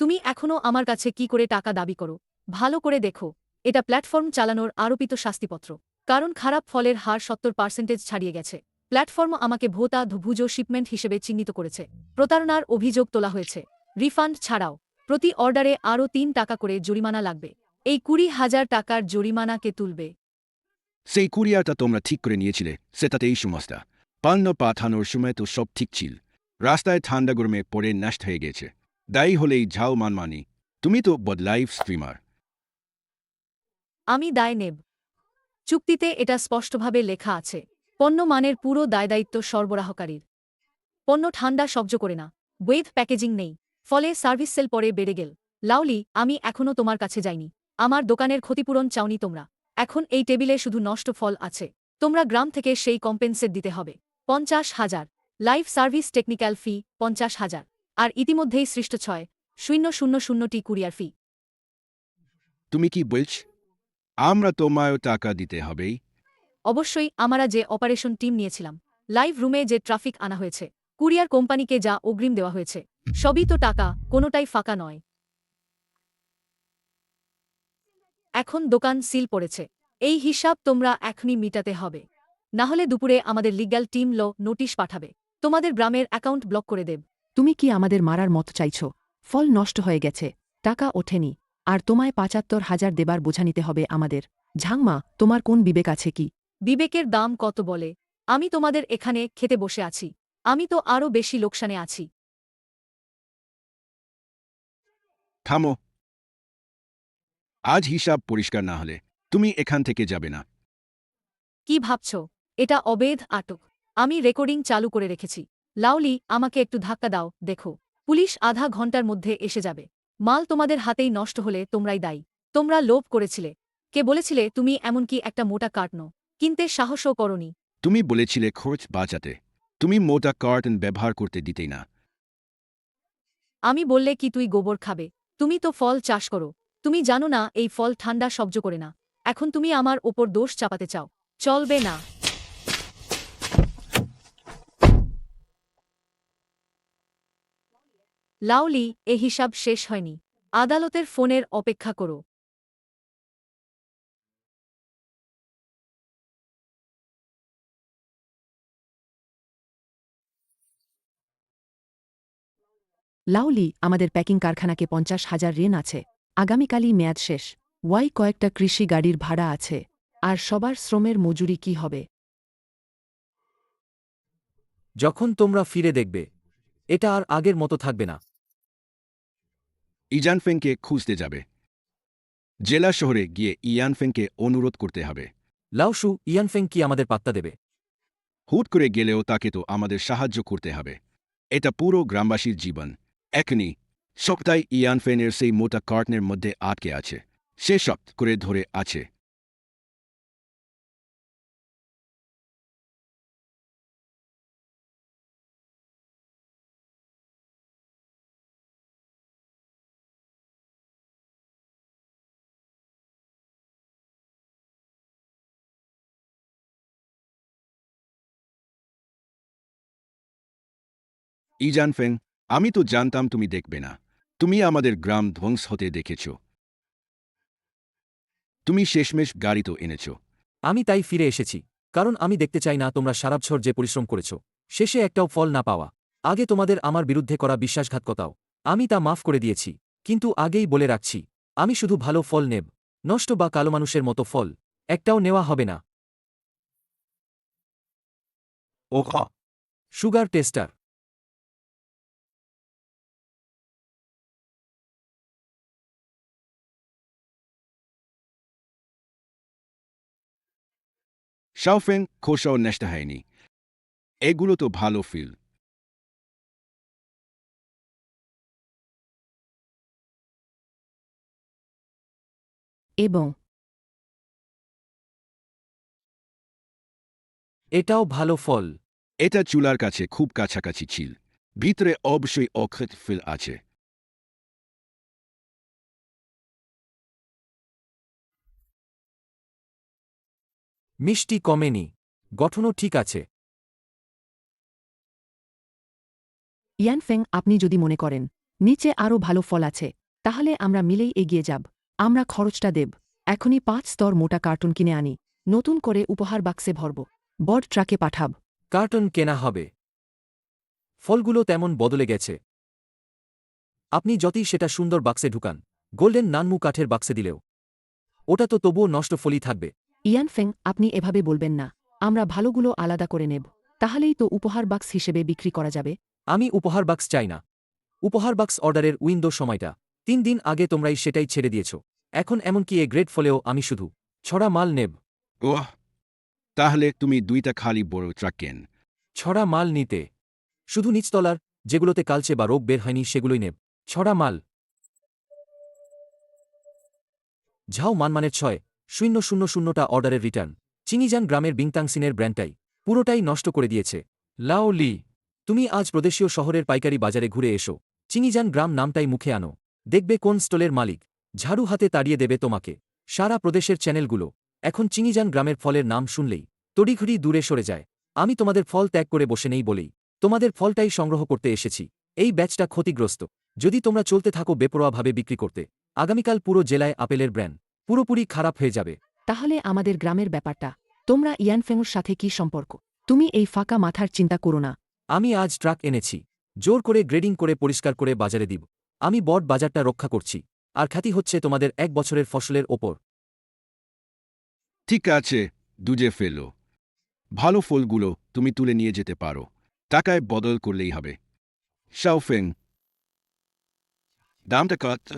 তুমি এখনও আমার কাছে কি করে টাকা দাবি করো? ভালো করে দেখো, এটা প্ল্যাটফর্ম চালানোর আরোপিত শাস্তিপত্র। কারণ খারাপ ফলের হার 70% ছাড়িয়ে গেছে। প্ল্যাটফর্ম আমাকে ভোতা ভুজ শিপমেন্ট হিসেবে চিহ্নিত করেছে। প্রতারণার অভিযোগ তোলা হয়েছে। রিফান্ড ছাড়াও প্রতি অর্ডারে আরও 3 টাকা করে জরিমানা লাগবে। এই 20,000 টাকার জরিমানা কে তুলবে? সেই কুরিয়ারটা তোমরা ঠিক করে নিয়েছিলে, সেটাতেই সমস্যা। পণ্য পাঠানোর সময় তো সব ঠিক ছিল। রাস্তায় ঠান্ডা গরমে পড়ে নষ্ট হয়ে গেছে। দায়ী হলেই ঝাও মানমানি। তুমি তো লাইভ স্ট্রিমার। আমি দায় নেব। চুক্তিতে এটা স্পষ্টভাবে লেখা আছে। পণ্য মানের পুরো দায়দায়িত্ব সরবরাহকারীর। পণ্য ঠান্ডা সহ্য করে না। ওয়েভ প্যাকেজিং নেই। ফলে সার্ভিস সেল পরে বেড়ে গেল। লাউলি, আমি এখনও তোমার কাছে যাইনি। আমার দোকানের ক্ষতিপূরণ চাওনি তোমরা। এখন এই টেবিলে শুধু নষ্ট ফল আছে। তোমরা গ্রাম থেকে সেই কম্পেনসেট দিতে হবে। 50,000। লাইভ সার্ভিস টেকনিক্যাল ফি 50,000। আর ইতিমধ্যেই সৃষ্ট 6,000টি কুরিয়ার ফি। তুমি কি বলছ? আমরা তোমায়ও টাকা দিতে হবেই? অবশ্যই, আমরা যে অপারেশন টিম নিয়েছিলাম, লাইভ রুমে যে ট্রাফিক আনা হয়েছে, কুরিয়ার কোম্পানিকে যা অগ্রিম দেওয়া হয়েছে, সবই তো টাকা, কোনোটাই ফাঁকা নয়। এখন দোকান সিল পড়েছে। এই হিসাব তোমরা এখনই মিটাতে হবে। নাহলে দুপুরে আমাদের লিগ্যাল টিম নোটিশ পাঠাবে। তোমাদের গ্রামের অ্যাকাউন্ট ব্লক করে দেব। তুমি কি আমাদের মারার মত চাইছ? ফল নষ্ট হয়ে গেছে, টাকা ওঠেনি, আর তোমায় 75,000 দেবার বোঝা নিতে হবে আমাদের। ঝাংমা, তোমার কোন বিবেক আছে কি? বিবেকের দাম কত বলে? আমি তোমাদের এখানে খেতে বসে আছি। আমি তো আরও বেশি লোকসানে আছি। থামো। আজ হিসাব পরিষ্কার না হলে তুমি এখান থেকে যাবে না। কি ভাবছ? এটা অবৈধ আটক। আমি রেকর্ডিং চালু করে রেখেছি। লাউলি, আমাকে একটু ধাক্কা দাও, দেখো। পুলিশ আধা ঘন্টার মধ্যে এসে যাবে। মাল তোমাদের হাতেই নষ্ট হলে তোমরাই দায়ী। তোমরা লোভ করেছিলে। কে বলেছিলে তুমি এমনকি একটা মোটা কার্টন কিনতে সাহসও করনি? তুমি বলেছিলে খরচ বাঁচাতে। তুমি মোটা কার্টন ব্যবহার করতে দিতেই না। আমি বললে কি তুই গোবর খাবে? তুমি তো ফল চাষ করো। তুমি জানো না এই ফল ঠান্ডা সহ্য করে না। এখন তুমি আমার ওপর দোষ চাপাতে চাও? চলবে না। লাউলি, এ হিসাব শেষ হয়নি। আদালতের ফোনের অপেক্ষা করো। লাউলি, আমাদের প্যাকিং কারখানাকে 50,000 ঋণ আছে। আগামীকালই মেয়াদ শেষ। ওয়াই কয়েকটা কৃষি গাড়ির ভাড়া আছে। আর সবার শ্রমের মজুরি কি হবে? যখন তোমরা ফিরে দেখবে, এটা আর আগের মতো থাকবে না। ইয়ানফেংকে খুঁজতে যাবে। জেলা শহরে গিয়ে ইয়ানফেংকে অনুরোধ করতে হবে। লাওশু, ইয়ানফেং কি আমাদের পাত্তা দেবে? হুট করে গেলেও তাকে তো আমাদের সাহায্য করতে হবে। এটা পুরো গ্রামবাসীর জীবন। এখনই সপ্তাহে ইয়ানফেনের সেই মোটা কার্টনের মধ্যে আটকে আছে। সে শক্ত করে ধরে আছে। ইয়ানফেং, আমি তো জানতাম তুমি দেখবে না। তুমি আমাদের গ্রাম ধ্বংস হতে দেখেছ। তুমি শেষমেশ গাড়ি তো এনেছ। আমি তাই ফিরে এসেছি, কারণ আমি দেখতে চাই না তোমরা সারা বছর যে পরিশ্রম করেছ, শেষে একটাও ফল না পাওয়া। আগে তোমাদের আমার বিরুদ্ধে করা বিশ্বাসঘাতকতাও আমি তা মাফ করে দিয়েছি, কিন্তু আগেই বলে রাখছি, আমি শুধু ভালো ফল নেব। নষ্ট বা কালো মানুষের মতো ফল একটাও নেওয়া হবে না। Sugar tester. শাওফেং খোসাও নষ্ট হয়নি। এগুলো তো ভালো ফিল। এবং এটাও ভালো ফল। এটা চুলার কাছে খুব কাছাকাছি ছিল। ভিতরে অবশ্যই অক্ষত ফিল আছে। মিষ্টি কমেনি, গঠনও ঠিক আছে। ইয়ানফেং, আপনি যদি মনে করেন নিচে আরও ভালো ফল আছে, তাহলে আমরা মিলেই এগিয়ে যাব। আমরা খরচটা দেব। এখনই 5 স্তর মোটা কার্টুন কিনে আনি, নতুন করে উপহার বাক্সে ভরব, বড় ট্রাকে পাঠাব। কার্টন কেনা হবে। ফলগুলো তেমন বদলে গেছে। আপনি যতই সেটা সুন্দর বাক্সে ঢুকান, গোল্ডেন নানমু কাঠের বাক্সে দিলেও ওটা তো তবুও নষ্ট ফলই থাকবে। ইয়ানফেং, আপনি এভাবে বলবেন না। আমরা ভালোগুলো আলাদা করে নেব, তাহলেই তো উপহার বাক্স হিসেবে বিক্রি করা যাবে। আমি উপহার বাক্স চাই না। উপহার বাক্স অর্ডারের উইন্ডো সময়টা 3 দিন আগে তোমরাই সেটাই ছেড়ে দিয়েছ। এখন এমনকি এ গ্রেড ফলেও আমি শুধু ছড়া মাল নেব। ওহ, তাহলে তুমি 2টা খালি বড় ট্রাক কেন। ছড়া মাল নিতে শুধু নিচতলার, যেগুলোতে কালচে বা রোগ বের হয়নি সেগুলোই নেব। ছড়া মাল। ঝাও মানমানের 6,000টা অর্ডারের রিটার্ন। চিনিজান গ্রামের বিংতাংসিনের ব্র্যান্ডটাই পুরোটাই নষ্ট করে দিয়েছে। লাও লি, তুমি আজ প্রদেশীয় শহরের পাইকারি বাজারে ঘুরে এসো। চিনিজান গ্রাম নামটাই মুখে আনো, দেখবে কোন স্টলের মালিক ঝাড়ু হাতে তাড়িয়ে দেবে তোমাকে। সারা প্রদেশের চ্যানেলগুলো এখন চিনিজান গ্রামের ফলের নাম শুনলেই তড়িঘড়ি দূরে সরে যায়। আমি তোমাদের ফল ত্যাগ করে বসে নেই বলেই তোমাদের ফলটাই সংগ্রহ করতে এসেছি। এই ব্যাচটা ক্ষতিগ্রস্ত। যদি তোমরা চলতে থাকো বেপরোয়াভাবে বিক্রি করতে, আগামীকাল পুরো জেলায় আপেলের ব্র্যান্ড পুরোপুরি খারাপ হয়ে যাবে। তাহলে আমাদের গ্রামের ব্যাপারটা? তোমরা ইয়ানফেংয়ের সাথে কি সম্পর্ক? তুমি এই ফাঁকা মাথার চিন্তা করো না। আমি আজ ট্রাক এনেছি, জোর করে গ্রেডিং করে পরিষ্কার করে বাজারে দিব। আমি বট বাজারটা রক্ষা করছি, আর খ্যাতি হচ্ছে তোমাদের 1 বছরের ফসলের ওপর। ঠিক আছে, দুজে ফেলো। ভালো ফলগুলো তুমি তুলে নিয়ে যেতে পারো, টাকায় বদল করলেই হবে। শাওফেং, দামটা কত?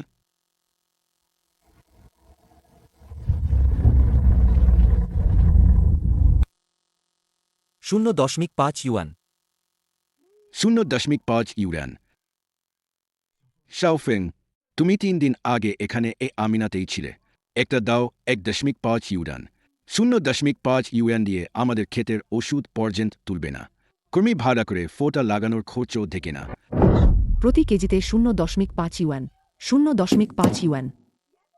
0.5 ইউয়ান। 0.5 ইউয়ান। শাওফেং, তুমি 3 দিন আগে এখানে আমিনাতেই ছিলে। একটা দাও 1.5 ইউয়ান। 0.5 ইউয়ান দিয়ে আমাদের ক্ষেতের ওষুধ পর্যন্ত তুলবে না। কর্মী ভাড়া করে ফোটা লাগানোর খরচও দেখে না। প্রতি কেজিতে 0.5 ইউয়ান। 0.5 ইউয়ান।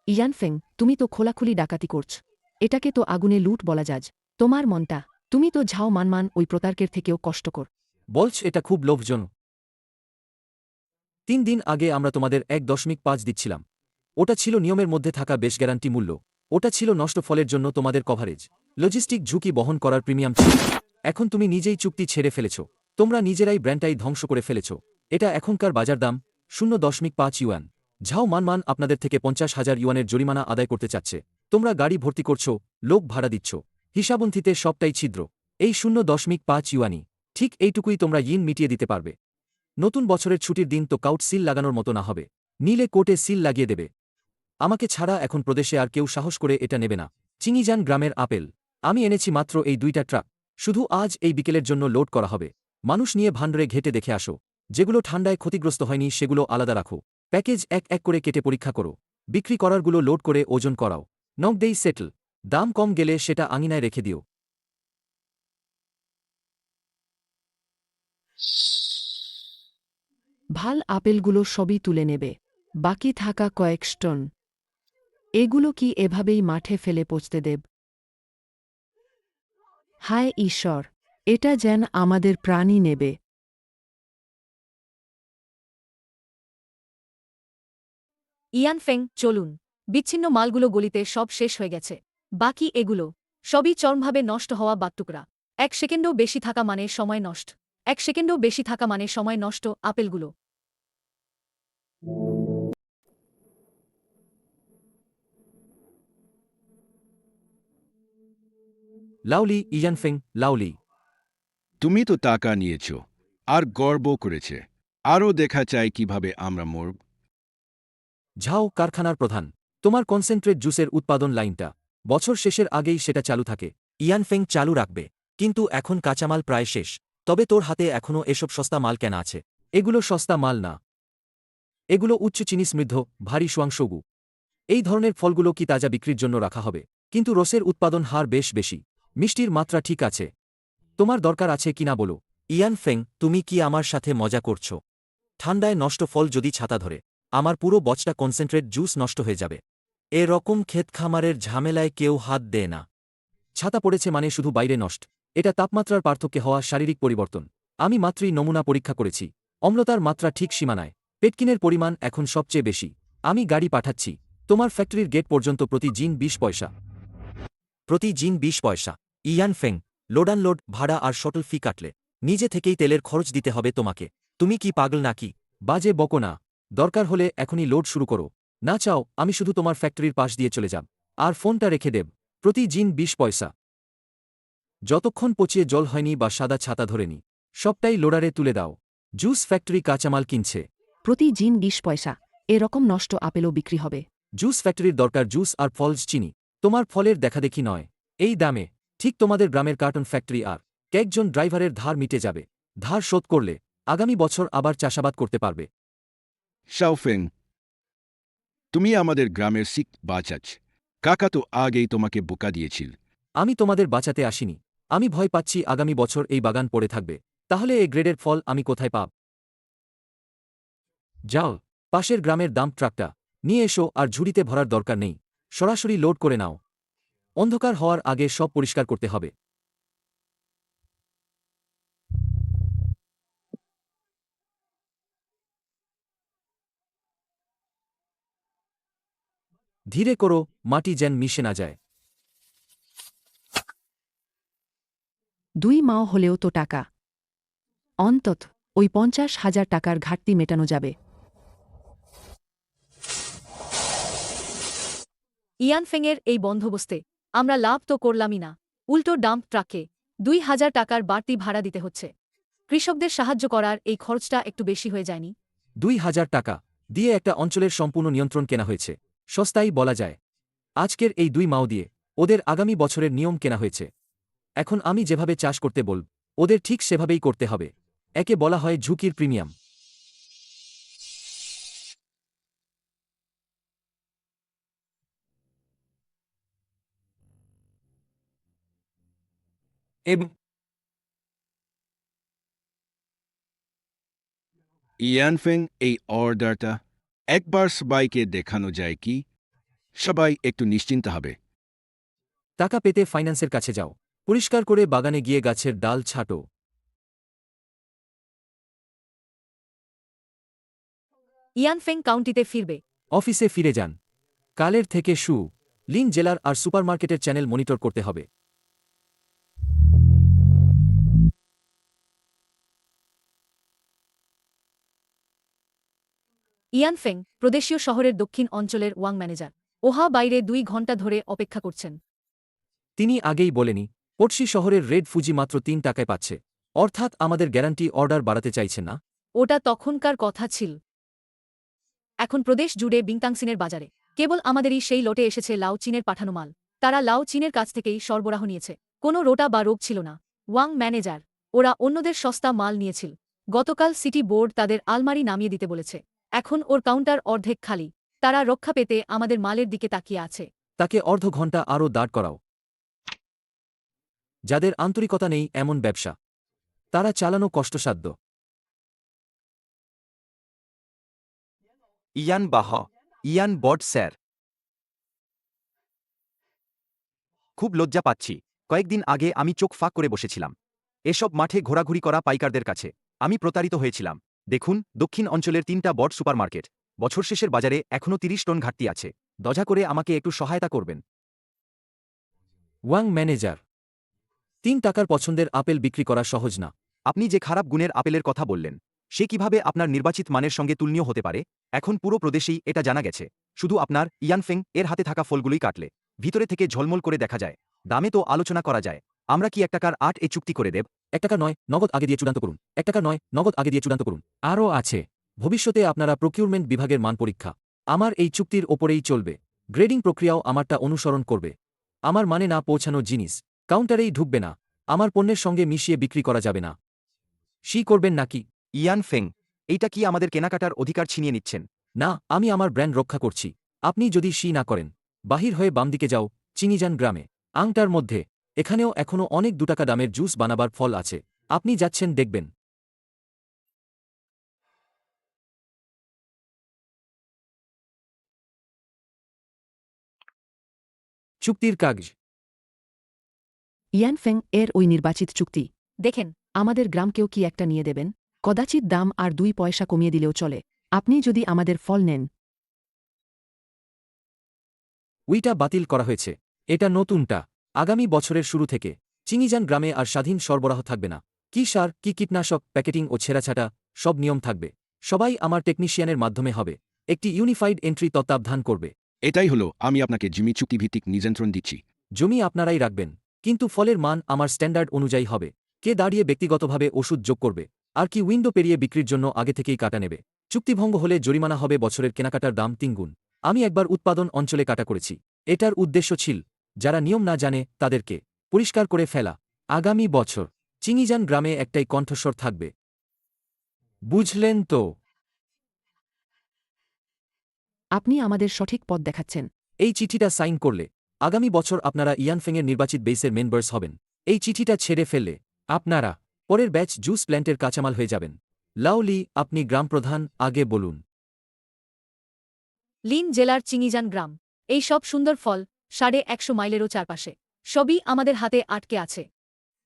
ইয়ানফেং, তুমি তো খোলাখুলি ডাকাতি করছ। এটাকে তো আগুনে লুট বলা যায়। তোমার মনটা, তুমি তো ঝাও মানমান ওই প্রতারকের থেকেও কষ্টকর। বলছ এটা খুব লোভজনক। 3 দিন আগে আমরা তোমাদের 1.5 দিচ্ছিলাম। ওটা ছিল নিয়মের মধ্যে থাকা বেশ গ্যারান্টি মূল্য। ওটা ছিল নষ্ট ফলের জন্য তোমাদের কভারেজ, লজিস্টিক ঝুঁকি বহন করার প্রিমিয়াম ছিল। এখন তুমি নিজেই চুক্তি ছেড়ে ফেলেছ। তোমরা নিজেরাই ব্র্যান্ডটাই ধ্বংস করে ফেলেছ। এটা এখনকার বাজার দাম 0.5 ইউয়ান। ঝাও মানমান আপনাদের থেকে 50,000 ইউয়ানের জরিমানা আদায় করতে চাচ্ছে। তোমরা গাড়ি ভর্তি করছ, লোক ভাড়া দিচ্ছ, হিসাবন্থিতে সবটাই ছিদ্র। এই 0.5 ইউয়ানি, ঠিক এইটুকুই তোমরা ইন মিটিয়ে দিতে পারবে। নতুন বছরের ছুটির দিন তো কাউট সিল লাগানোর মতো না হবে, নিলে কোর্টে সিল লাগিয়ে দেবে। আমাকে ছাড়া এখন প্রদেশে আর কেউ সাহস করে এটা নেবে না। চিনিজান গ্রামের আপেল আমি এনেছি মাত্র এই 2টা ট্রাক, শুধু আজ এই বিকেলের জন্য লোড করা হবে। মানুষ নিয়ে ভান্ডারে ঘেটে দেখে আসো, যেগুলো ঠান্ডায় ক্ষতিগ্রস্ত হয়নি সেগুলো আলাদা রাখো। প্যাকেজ এক এক করে কেটে পরীক্ষা করো, বিক্রি করারগুলো লোড করে ওজন করাও। নকদেই সেটল, দাম কম গেলে সেটা আঙিনায় রেখে দিও। ভাল আপেলগুলো সবই তুলে নেবে, বাকি থাকা কয়েক স্টোন এগুলো কি এভাবেই মাঠে ফেলে পচতে দেব? হায় ঈশ্বর, এটা যেন আমাদের প্রাণই নেবে। ইয়ানফেং, চলুন। বিচ্ছিন্ন মালগুলো গলিতে সব শেষ হয়ে গেছে। বাকি এগুলো সবই চরমভাবে নষ্ট হওয়া বাট্টুকরা। 1 সেকেন্ডও বেশি থাকা মানে সময় নষ্ট। 1 সেকেন্ডও বেশি থাকা মানে সময় নষ্ট। আপেলগুলো লাউলি, ইয়ানফেং, লাউলি। তুমি তো টাকা নিয়েছ, আর গর্ব করেছে। আরও দেখা চাই কিভাবে আমরা মরব। ঝাও কারখানার প্রধান, তোমার কনসেন্ট্রেট জুসের উৎপাদন লাইনটা বছর শেষের আগেই সেটা চালু থাকে। ইয়ানফেং চালু রাখবে, কিন্তু এখন কাঁচামাল প্রায় শেষ। তবে তোর হাতে এখনও এসব সস্তা মাল কেনা আছে। এগুলো সস্তা মাল না, এগুলো উচ্চ চিনি সমৃদ্ধ, ভারী সুয়াংশগু। এই ধরনের ফলগুলো কি তাজা বিক্রির জন্য রাখা হবে, কিন্তু রসের উৎপাদন হার বেশ বেশি। মিষ্টির মাত্রা ঠিক আছে। তোমার দরকার আছে কিনা বলো। ইয়ানফেং, তুমি কি আমার সাথে মজা করছ? ঠান্ডায় নষ্ট ফল যদি ছাতা ধরে, আমার পুরো বচটা কনসেন্ট্রেট জুস নষ্ট হয়ে যাবে। এ রকম ক্ষেত খামারের ঝামেলায় কেউ হাত দেয় না। ছাতা পড়েছে মানে শুধু বাইরে নষ্ট, এটা তাপমাত্রার পার্থক্যে হওয়া শারীরিক পরিবর্তন। আমি মাত্রই নমুনা পরীক্ষা করেছি, অম্লতার মাত্রা ঠিক সীমানায়। পেটকিনের পরিমাণ এখন সবচেয়ে বেশি। আমি গাড়ি পাঠাচ্ছি তোমার ফ্যাক্টরির গেট পর্যন্ত প্রতি জিন 20 পয়সা। প্রতি জিন 20 পয়সা? ইয়ানফেং, লোড আনলোড ভাড়া আর শটল ফি কাটলে নিজে থেকেই তেলের খরচ দিতে হবে তোমাকে। তুমি কি পাগল নাকি? বাজে বকো না, দরকার হলে এখনই লোড শুরু করো। না চাও আমি শুধু তোমার ফ্যাক্টরির পাশ দিয়ে চলে যাব, আর ফোনটা রেখে দেব। প্রতি জিন 20 পয়সা। যতক্ষণ পচিয়ে জল হয়নি বা সাদা ছাতা ধরেনি, সবটাই লোডারে তুলে দাও। জুস ফ্যাক্টরি কাঁচামাল কিনছে। প্রতি জিন 20 পয়সা। এরকম নষ্ট আপেলও বিক্রি হবে। জুস ফ্যাক্টরির দরকার জুস আর ফলস চিনি, তোমার ফলের দেখাদেখি নয়। এই দামে ঠিক তোমাদের গ্রামের কার্টন ফ্যাক্টরি আর কয়েকজন ড্রাইভারের ধার মিটে যাবে। ধার শোধ করলে আগামী বছর আবার চাষাবাদ করতে পারবে। শাওফেং, তুমি আমাদের গ্রামের শিখ বাঁচাচ্ছ। কাকা তো আগেই তোমাকে বোকা দিয়েছিল। আমি তোমাদের বাঁচাতে আসিনি, আমি ভয় পাচ্ছি আগামী বছর এই বাগান পড়ে থাকবে। তাহলে এই গ্রেডের ফল আমি কোথায় পাব? যাও, পাশের গ্রামের দাম্প ট্রাকটা নিয়ে এসো, আর ঝুড়িতে ভরার দরকার নেই, সরাসরি লোড করে নাও। অন্ধকার হওয়ার আগে সব পরিষ্কার করতে হবে। ধীরে করো, মাটি যেন মিশে না যায়। 2 মাও হলেও তো টাকা। অন্তত ওই 50,000 টাকার ঘাটতি মেটানো যাবে। ইয়ানফেংয়ের এই বন্দোবস্তে আমরা লাভ তো করলামই না, উল্টো ডাম্প ট্রাকে 2,000 টাকার বাড়তি ভাড়া দিতে হচ্ছে। কৃষকদের সাহায্য করার এই খরচটা একটু বেশি হয়ে যায়নি? 2,000 টাকা দিয়ে একটা অঞ্চলের সম্পূর্ণ নিয়ন্ত্রণ কেনা হয়েছে, সস্তাই বলা যায়। আজকের এই 2 মাও দিয়ে ওদের আগামী বছরের নিয়ম কেনা হয়েছে। এখন আমি যেভাবে চাষ করতে বলব, ওদের ঠিক সেভাবেই করতে হবে। একে বলা হয় ঝুঁকির প্রিমিয়াম। এবং ইয়ানফেং, এই অর্ডারটা একবার সবাইকে দেখানো যায় কি? সবাই একটু নিশ্চিন্ত হবে। টাকা পেতে ফাইন্যান্সের কাছে যাও, পরিষ্কার করে বাগানে গিয়ে গাছের ডাল ছাটো। ইয়ানফেং কাউন্টিতে ফিরবে। অফিসে ফিরে যান। কালের থেকে লিন জেলার আর সুপারমার্কেটের চ্যানেল মনিটর করতে হবে। ইয়ানফেং প্রদেশীয় শহরের দক্ষিণ অঞ্চলের ওয়াং ম্যানেজার ওহা বাইরে 2 ঘণ্টা ধরে অপেক্ষা করছেন। তিনি আগেই বলেনি, পড়শি শহরের রেড ফুজি মাত্র 3 টাকায় পাচ্ছে, অর্থাৎ আমাদের গ্যারান্টি অর্ডার বাড়াতে চাইছে না। ওটা তখনকার কথা ছিল। এখন প্রদেশ জুড়ে বিংতাংসিনের বাজারে কেবল আমাদেরই সেই লটে এসেছে লাও চীনের পাঠানো মাল। তারা লাও চীনের কাছ থেকেই সরবরাহ নিয়েছে, কোনো রোটা বা রোগ ছিল না। ওয়াং ম্যানেজার, ওরা অন্যদের সস্তা মাল নিয়েছিল। গতকাল সিটি বোর্ড তাদের আলমারি নামিয়ে দিতে বলেছে। এখন ওর কাউন্টার অর্ধেক খালি। তারা রক্ষা পেতে আমাদের মালের দিকে তাকিয়ে আছে। তাকে অর্ধ ঘণ্টা আরও দাঁড় করাও। যাদের আন্তরিকতা নেই এমন ব্যবসা, তারা চালানো কষ্টসাধ্য। ইয়ান বাহ, ইয়ান বড স্যার। খুব লজ্জা পাচ্ছি। কয়েকদিন আগে আমি চোখ ফাঁক করে বসেছিলাম। এসব মাঠে ঘোরাঘুরি করা পাইকারদের কাছে আমি প্রতারিত হয়েছিলাম। দেখুন, দক্ষিণ অঞ্চলের 3টা বড় সুপারমার্কেট। বছর শেষের বাজারে এখনও 30 টন ঘাটতি আছে। দয়া করে আমাকে একটু সহায়তা করবেন। ওয়াং ম্যানেজার, 3 টাকার পছন্দের আপেল বিক্রি করা সহজ না। আপনি যে খারাপ গুণের আপেলের কথা বললেন, সে কিভাবে আপনার নির্বাচিত মানের সঙ্গে তুলনীয় হতে পারে? এখন পুরো প্রদেশেই এটা জানা গেছে। শুধু আপনার ইয়ানফেং এর হাতে থাকা ফলগুলোই কাটলে ভিতরে থেকে ঝলমল করে দেখা যায়। দামে তো আলোচনা করা যায়। আমরা কি 1 টাকার 8 এ চুক্তি করে দেব? 1 টাকা নয়, নগদ আগে দিয়ে চূড়ান্ত করুন। 1 টাকা নয়, নগদ আগে দিয়ে চূড়ান্ত করুন। আরও আছে, ভবিষ্যতে আপনারা প্রকিউরমেন্ট বিভাগের মান পরীক্ষা আমার এই চুক্তির ওপরেই চলবে। গ্রেডিং প্রক্রিয়াও আমারটা অনুসরণ করবে। আমার মানে না পৌঁছানো জিনিস কাউন্টারেই ঢুকবে না, আমার পণ্যের সঙ্গে মিশিয়ে বিক্রি করা যাবে না। শি করবেন নাকি? ইয়ান ফেং, এইটা কি আমাদের কেনাকাটার অধিকার ছিনিয়ে নিচ্ছেন? না, আমি আমার ব্র্যান্ড রক্ষা করছি। আপনি যদি শি না করেন, বাহির হয়ে বামদিকে যাও, চিনিজান গ্রামে। আংটার মধ্যে এখানেও এখনও অনেক 2 টাকা দামের জুস বানাবার ফল আছে। আপনি যাচ্ছেন দেখবেন। চুক্তির কাগজ। ইয়ানফেং এর ওই নির্বাচিত চুক্তি। দেখেন, আমাদের গ্রামকেও কি একটা নিয়ে দেবেন? কদাচিৎ দাম আর 2 পয়সা কমিয়ে দিলেও চলে। আপনি যদি আমাদের ফল নেন। উইটা বাতিল করা হয়েছে। এটা নতুনটা। আগামী বছরের শুরু থেকে চিনিজান গ্রামে আর স্বাধীন সরবরাহ থাকবে না। কি সার, কি কীটনাশক, প্যাকেটিং ও ছেঁড়াছাটা, সব নিয়ম থাকবে। সবাই আমার টেকনিশিয়ানের মাধ্যমে হবে। একটি ইউনিফাইড এন্ট্রি তত্ত্বাবধান করবে। এটাই হলো, আমি আপনাকে জমি চুক্তিভিত্তিক নিযন্ত্রণ দিচ্ছি। জমি আপনারাই রাখবেন, কিন্তু ফলের মান আমার স্ট্যান্ডার্ড অনুযায়ী হবে। কে দাঁড়িয়ে ব্যক্তিগতভাবে ওষুধ যোগ করবে, আর কি উইন্ডো পেরিয়ে বিক্রির জন্য আগে থেকেই কাটা নেবে। চুক্তিভঙ্গ হলে জরিমানা হবে বছরের কেনাকাটার দাম 3 গুণ। আমি একবার উৎপাদন অঞ্চলে কাটা করেছি। এটার উদ্দেশ্য ছিল যারা নিয়ম না জানে তাদেরকে পরিষ্কার করে ফেলা। আগামী বছর চিনিজান গ্রামে একটাই কণ্ঠস্বর থাকবে। বুঝলেন তো? আপনি আমাদের সঠিক পথ দেখাচ্ছেন। এই চিঠিটা সাইন করলে আগামী বছর আপনারা ইয়ানফেংয়ের নির্বাচিত বেসের মেম্বার্স হবেন। এই চিঠিটা ছেড়ে ফেললে আপনারা পরের ব্যাচ জুস প্ল্যান্টের কাঁচামাল হয়ে যাবেন। লাউলি, আপনি গ্রাম প্রধান, আগে বলুন। লিন জেলার চিনিজান গ্রাম। এই সব সুন্দর ফল 150 মাইলেরও চারপাশে। সবই আমাদের হাতে আটকে আছে।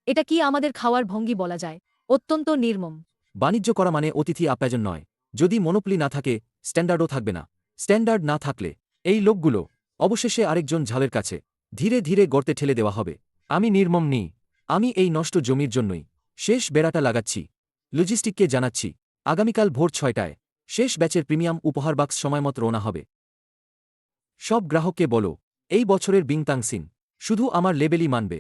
এটা কি আমাদের খাওয়ার ভঙ্গি বলা যায়? অত্যন্ত নির্মম। বাণিজ্য করা মানে অতিথি আপ্যায়ন নয়। যদি মনোপলি না থাকে, স্ট্যান্ডার্ডও থাকবে না। স্ট্যান্ডার্ড না থাকলে এই লোকগুলো অবশেষে আরেকজন ঝালের কাছে ধীরে ধীরে গর্তে ঠেলে দেওয়া হবে। আমি নির্মম নেই। আমি এই নষ্ট জমির জন্যই শেষ বেড়াটা লাগাচ্ছি। লজিস্টিককে জানাচ্ছি, আগামীকাল ভোর 6টায় শেষ ব্যাচের প্রিমিয়াম উপহার বাক্স সময়মত রওনা হবে। সব গ্রাহককে বলো, এই বছরের বিংতাংসিন শুধু আমার লেবেলই মানবে।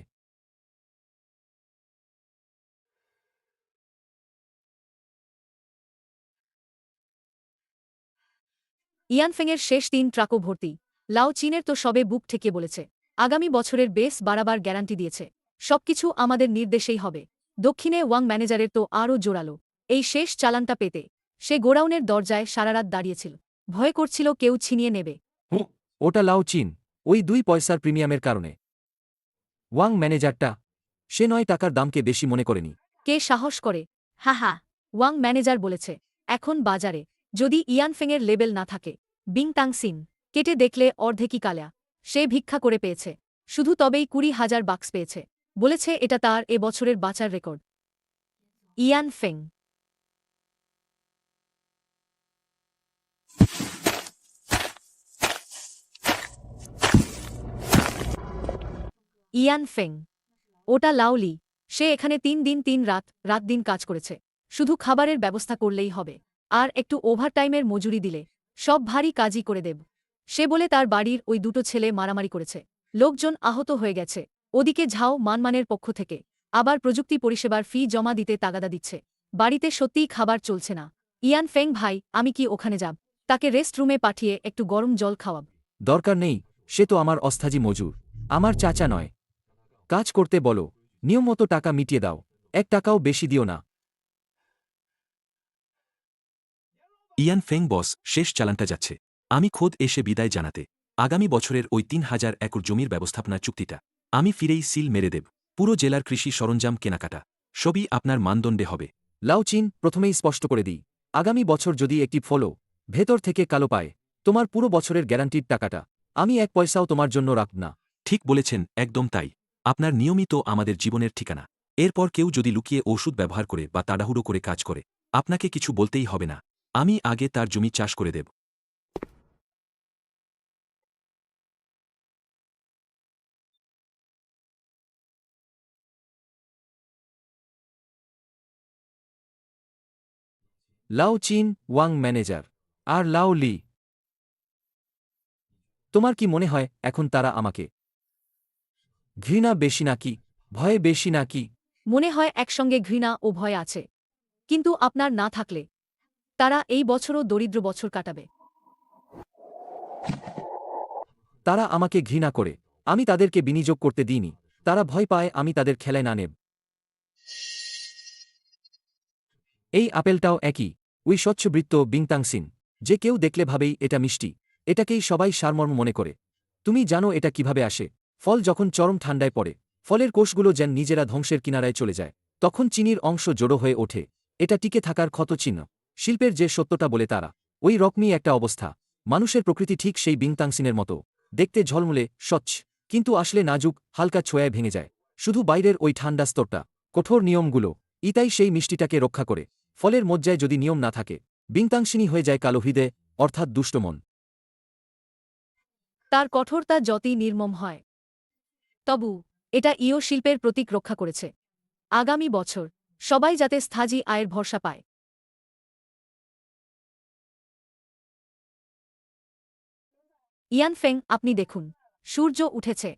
ইয়ানফেংয়ের শেষ 3 ট্রাকও ভর্তি। লাও চীনের তো সবে বুক ঠেকিয়ে বলেছে। আগামী বছরের বেস বাড়াবার গ্যারান্টি দিয়েছে। সবকিছু আমাদের নির্দেশেই হবে। দক্ষিণে ওয়াং ম্যানেজারের তো আরও জোরালো। এই শেষ চালানটা পেতে সে গোডাউনের দরজায় সারারাত দাঁড়িয়েছিল। ভয় করছিল কেউ ছিনিয়ে নেবে। ওটা লাও চীন, ওই 2 পয়সার প্রিমিয়ামের কারণে। ওয়াং ম্যানেজারটা, সে 9 টাকার দামকে বেশি মনে করেনি। কে সাহস করে? হা হা। ওয়াং ম্যানেজার বলেছে, এখন বাজারে যদি ইয়ানফেংয়ের লেবেল না থাকে, বিংতাংসিন কেটে দেখলে অর্ধেকই কালা। সে ভিক্ষা করে পেয়েছে। শুধু তবেই 20,000 বাক্স পেয়েছে। বলেছে এটা তার এ বছরের বাঁচার রেকর্ড। ইয়ানফেং। ইয়ানফেং। ওটা লাওলি। সে এখানে 3 দিন 3 রাত, রাত দিন কাজ করেছে। শুধু খাবারের ব্যবস্থা করলেই হবে। আর একটু ওভারটাইমের মজুরি দিলে সব ভারী কাজই করে দেব। সে বলে তার বাড়ির ওই 2টো ছেলে মারামারি করেছে। লোকজন আহত হয়ে গেছে। ওদিকে ঝাও মানমানের পক্ষ থেকে আবার প্রযুক্তি পরিষেবার ফি জমা দিতে তাগাদা দিচ্ছে। বাড়িতে সত্যিই খাবার চলছে না। ইয়ান ফেং ভাই, আমি কি ওখানে যাব? তাকে রেস্ট রুমে পাঠিয়ে একটু গরম জল খাওয়াব। দরকার নেই, সে তো আমার অস্থায়ী মজুর, আমার চাচা নয়। কাজ করতে বলো, নিয়মমতো টাকা মিটিয়ে দাও, 1 টাকাও বেশি দিও না। ইয়ান ফেং বস, শেষ চালানটা যাচ্ছে। আমি খোদ এসে বিদায় জানাতে। আগামী বছরের ওই 3000 একর জমির ব্যবস্থাপনার চুক্তিটা আমি ফিরেই সিল মেরে দেব। পুরো জেলার কৃষি সরঞ্জাম কেনাকাটা সবই আপনার মানদণ্ডে হবে। লাও চীন, প্রথমেই স্পষ্ট করে দিই, আগামী বছর যদি একটি ফলও ভেতর থেকে কালো পায়, তোমার পুরো বছরের গ্যারান্টির টাকাটা আমি 1 পয়সাও তোমার জন্য রাখব না। ঠিক বলেছেন, একদম তাই। আপনার নিয়মিত আমাদের জীবনের ঠিকানা। এরপর কেউ যদি লুকিয়ে ওষুধ ব্যবহার করে বা তাড়াহুড়ো করে কাজ করে, আপনাকে কিছু বলতেই হবে না। আমি আগে তার জমি চাষ করে দেব। লাও চীন, ওয়াং ম্যানেজার, আর লাও লি। তোমার কি মনে হয় এখন তারা আমাকে ঘৃণা বেশি নাকি ভয়ে বেশি নাকি? মনে হয় একসঙ্গে ঘৃণা ও ভয় আছে। কিন্তু আপনার না থাকলে তারা এই বছরও দরিদ্র বছর কাটাবে। তারা আমাকে ঘৃণা করে, আমি তাদেরকে বিনিয়োগ করতে দিইনি। তারা ভয় পায় আমি তাদের খেলায় না নেব। এই আপেলটাও একই, ওই স্বচ্ছবৃত্ত বিংতাংসিন, যে কেউ দেখলে ভাবেই এটা মিষ্টি, এটাকেই সবাই সারমর্ম মনে করে। তুমি জানো এটা কিভাবে আসে? ফল যখন চরম ঠান্ডায় পড়ে, ফলের কোষগুলো যেন নিজেরা ধ্বংসের কিনারায় চলে যায়, তখন চিনির অংশ জড়ো হয়ে ওঠে। এটা টিকে থাকার ক্ষতচিহ্ন। শিল্পের যে সত্যটা বলে তারা ওই রকমই একটা অবস্থা। মানুষের প্রকৃতি ঠিক সেই বিংতাংসিনের মতো, দেখতে ঝলমলে স্বচ্ছ, কিন্তু আসলে নাজুক, হালকা ছোঁয়ায় ভেঙে যায়। শুধু বাইরের ওই ঠান্ডা স্তরটা, কঠোর নিয়মগুলো, ইতাই সেই মিষ্টিটাকে রক্ষা করে। ফলের মজ্জায় যদি নিয়ম না থাকে, বিংতাংসিনী হয়ে যায় কালো হৃদে, অর্থাৎ দুষ্টমন। তার কঠোরতা যতই নির্মম হয়, তবু এটা ইও শিল্পের প্রতীক রক্ষা করেছে। আগামী বছর সবাই যাতে স্থায়ী আয়ের ভরসা পায়। ইয়ানফেং, আপনি দেখুন, সূর্য উঠেছে।